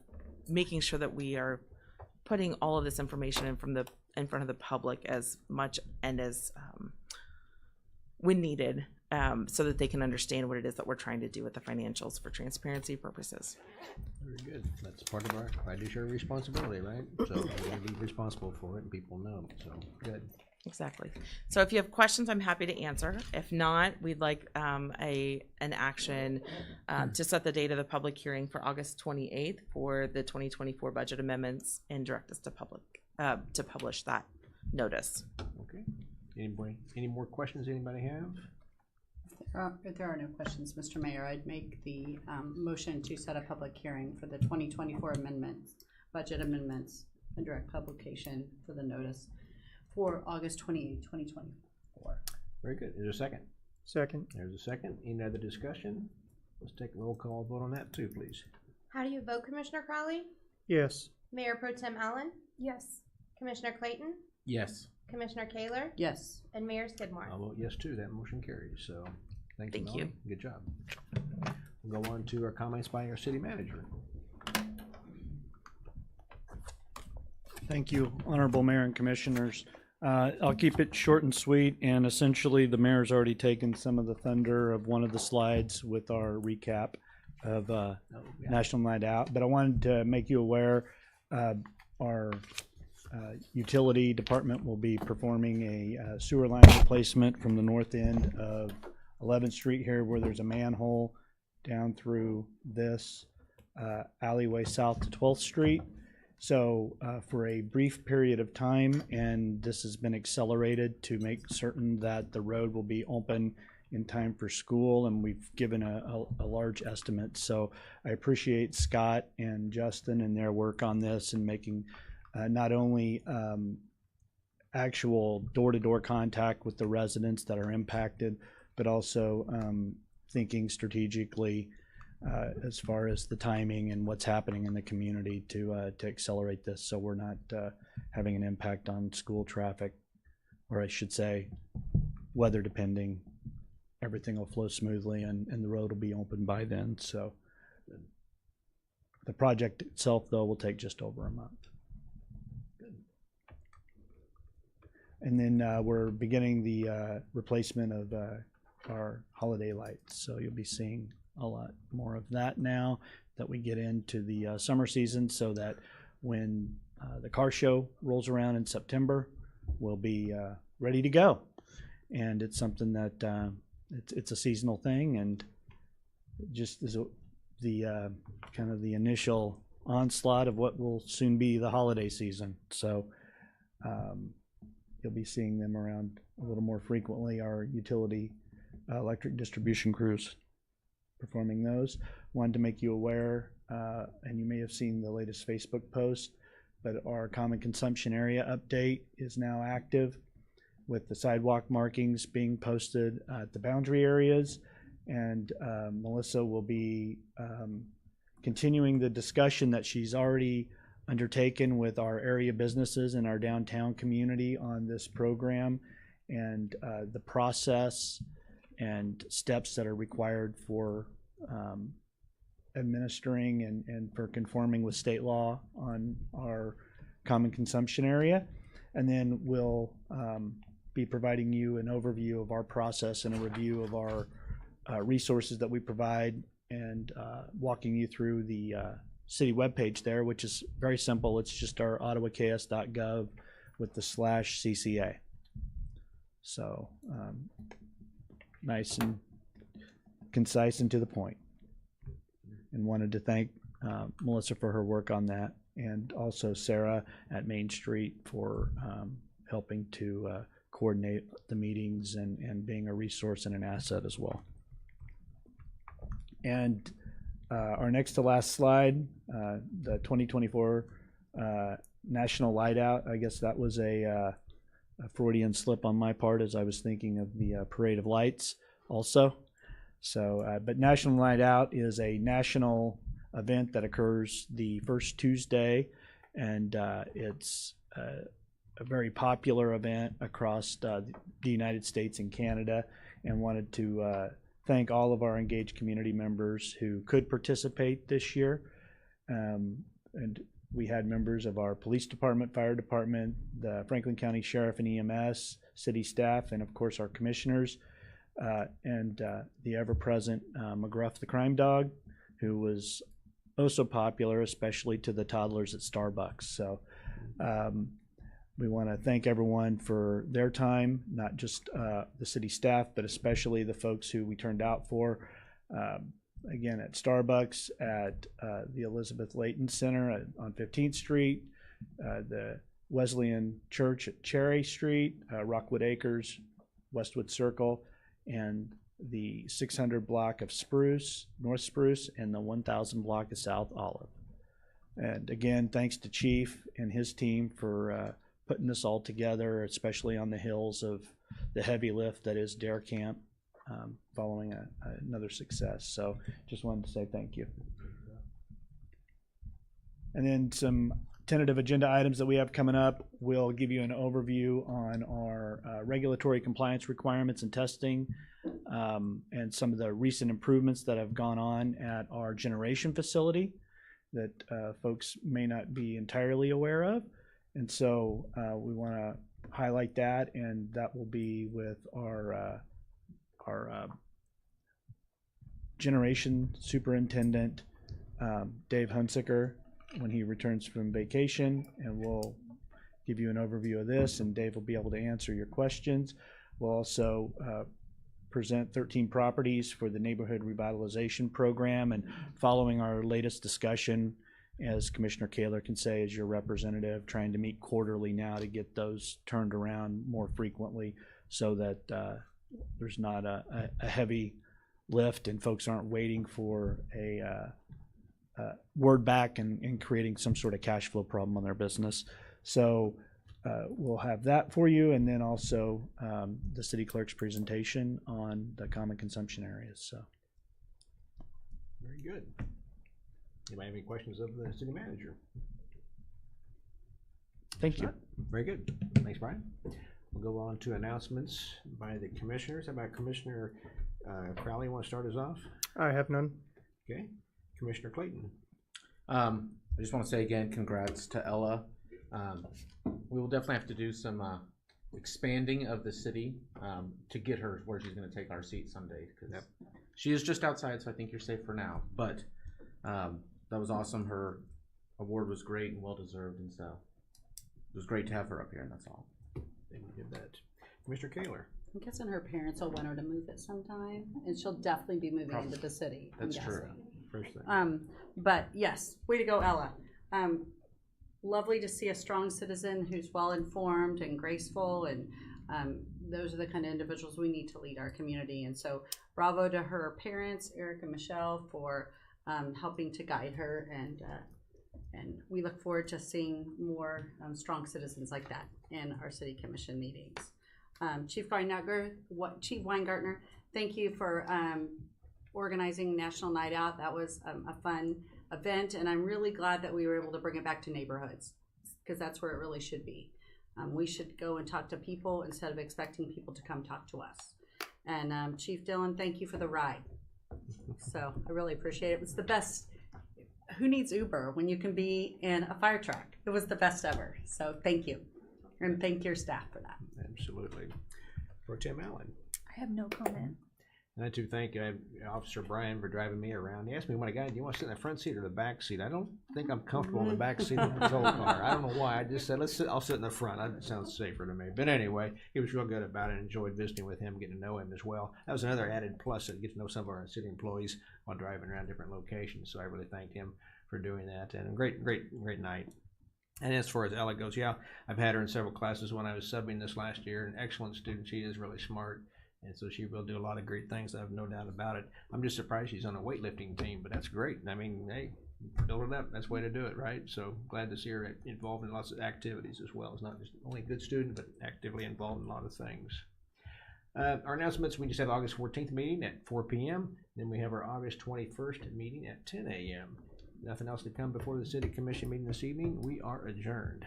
making sure that we are putting all of this information in front of the public as much and as when needed, so that they can understand what it is that we're trying to do with the financials for transparency purposes. Very good. That's part of our fiduciary responsibility, right? So we're gonna be responsible for it, and people know. So good. Exactly. So if you have questions, I'm happy to answer. If not, we'd like an action to set the date of the public hearing for August 28th for the 2024 budget amendments, and direct us to publish that notice. Okay. Any more questions anybody have? If there are no questions, Mr. Mayor, I'd make the motion to set a public hearing for the 2024 amendments, budget amendments, and direct publication for the notice for August 28, 2024. Very good. Is there a second? Second. There's a second. Any other discussion? Let's take a roll call vote on that too, please. How do you vote, Commissioner Crowley? Yes. Mayor Pro Tem Allen? Yes. Commissioner Clayton? Yes. Commissioner Kaler? Yes. And Mayor Skidmore? I'll vote yes too. That motion carries. So thank you, Thank you. Melanie. Good job. We'll go on to our comments by our city manager. Thank you, Honorable Mayor and Commissioners. I'll keep it short and sweet, and essentially the mayor's already taken some of the thunder of one of the slides with our recap of National Night Out. But I wanted to make you aware, our utility department will be performing a sewer line replacement from the north end of 11th Street here, where there's a manhole down through this alleyway south to 12th Street. So for a brief period of time, and this has been accelerated to make certain that the road will be open in time for school, and we've given a large estimate. So I appreciate Scott and Justin and their work on this and making not only actual door-to-door contact with the residents that are impacted, but also thinking strategically as far as the timing and what's happening in the community to accelerate this, so we're not having an impact on school traffic, or I should say, weather depending. Everything will flow smoothly, and the road will be open by then. So the project itself, though, will take just over a month. And then we're beginning the replacement of our holiday lights, so you'll be seeing a lot more of that now that we get into the summer season, so that when the car show rolls around in September, we'll be ready to go. And it's something that it's a seasonal thing, and just as the kind of the initial onslaught of what will soon be the holiday season. So you'll be seeing them around a little more frequently, our utility electric distribution crews performing those. Wanted to make you aware, and you may have seen the latest Facebook post, but our common consumption area update is now active, with the sidewalk markings being posted at the boundary areas. And Melissa will be continuing the discussion that she's already undertaken with our area businesses in our downtown community on this program, and the process and steps that are required for administering and for conforming with state law on our common consumption area. And then we'll be providing you an overview of our process and a review of our resources that we provide, and walking you through the city webpage there, which is very simple. It's just our ottawaks.gov with the /CCA. So nice and concise and to the point. And wanted to thank Melissa for her work on that, and also Sarah at Main Street for helping to coordinate the meetings and being a resource and an asset as well. And our next to last slide, the 2024 National Light Out. I guess that was a Freudian slip on my part, as I was thinking of the Parade of Lights also. So, but National Night Out is a national event that occurs the first Tuesday, and it's a very popular event across the United States and Canada, and wanted to thank all of our engaged community members who could participate this year. And we had members of our police department, fire department, the Franklin County Sheriff and EMS, city staff, and of course our commissioners, and the ever-present McGruff the crime dog, who was oh so popular, especially to the toddlers at Starbucks. So we want to thank everyone for their time, not just the city staff, but especially the folks who we turned out for. Again, at Starbucks, at the Elizabeth Layton Center on 15th Street, the Wesleyan Church at Cherry Street, Rockwood Acres, Westwood Circle, and the 600 block of Spruce, North Spruce, and the 1000 block of South Olive. And again, thanks to Chief and his team for putting this all together, especially on the heels of the heavy lift that is Dare Camp, following another success. So just wanted to say thank you. And then some tentative agenda items that we have coming up. We'll give you an overview on our regulatory compliance requirements and testing, and some of the recent improvements that have gone on at our generation facility that folks may not be entirely aware of. And so we want to highlight that, and that will be with our generation superintendent, Dave Hunsicker, when he returns from vacation, and we'll give you an overview of this, and Dave will be able to answer your questions. We'll also present 13 properties for the neighborhood revitalization program, and following our latest discussion, as Commissioner Kaler can say, as your representative, trying to meet quarterly now to get those turned around more frequently so that there's not a heavy lift and folks aren't waiting for a word back and creating some sort of cash flow problem on their business. So we'll have that for you, and then also the city clerk's presentation on the common consumption areas. So Very good. Anybody have any questions of the city manager? thank you. Very good. Thanks, Brian. We'll go on to announcements by the commissioners. How about Commissioner Crowley, want to start us off? I have none. Okay. Commissioner Clayton. I just want to say again, congrats to Ella. We will definitely have to do some expanding of the city to get her where she's going to take our seat someday. Because she is just outside, so I think you're safe for now. But that was awesome. Her award was great and well deserved, and so it was great to have her up here. And that's all. Thank you. Give that. Mr. Kaler. I'm guessing her parents will want her to move it sometime, and she'll definitely be moving into the city. I'm That's true. guessing. First thing. But yes, way to go, Ella. Lovely to see a strong citizen who's well informed and graceful, and those are the kind of individuals we need to lead our community. And so, bravo to her parents, Eric and Michelle, for helping to guide her, and we look forward to seeing more strong citizens like that in our city commission meetings. Chief Weingartner, thank you for organizing National Night Out. That was a fun event, and I'm really glad that we were able to bring it back to neighborhoods, because that's where it really should be. We should go and talk to people instead of expecting people to come talk to us. And Chief Dillon, thank you for the ride. So I really appreciate it. It was the best. Who needs Uber when you can be in a fire truck? It was the best ever. So thank you, and thank your staff for that. Absolutely. For Tim Allen. I have no comment. And I too thank Officer Brian for driving me around. He asked me when I got in, do you want to sit in the front seat or the back seat? I don't think I'm comfortable in the back seat of the patrol car. I don't know why. I just said, I'll sit in the front. That sounds safer to me. But anyway, he was real good about it. Enjoyed visiting with him, getting to know him as well. That was another added plus, to get to know some of our city employees while driving around different locations. So I really thanked him for doing that. And a great night. And as far as Ella goes, yeah, I've had her in several classes when I was subbing this last year. An excellent student. She is really smart. And so she will do a lot of great things. I have no doubt about it. I'm just surprised she's on a weightlifting team, but that's great. I mean, hey, build it up. That's the way to do it, right? So glad to see her involved in lots of activities as well. It's not just only a good student, but actively involved in a lot of things. Our announcements, we just have August 14th meeting at 4 p.m. Then we have our August 21st meeting at 10 a.m. Nothing else to come before the City Commission meeting this evening. We are adjourned.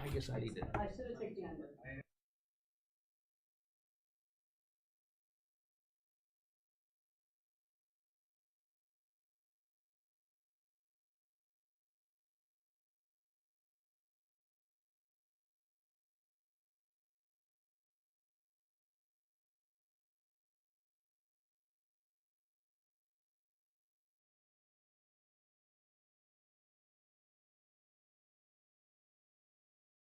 I guess I need to. I should have taken the end of it.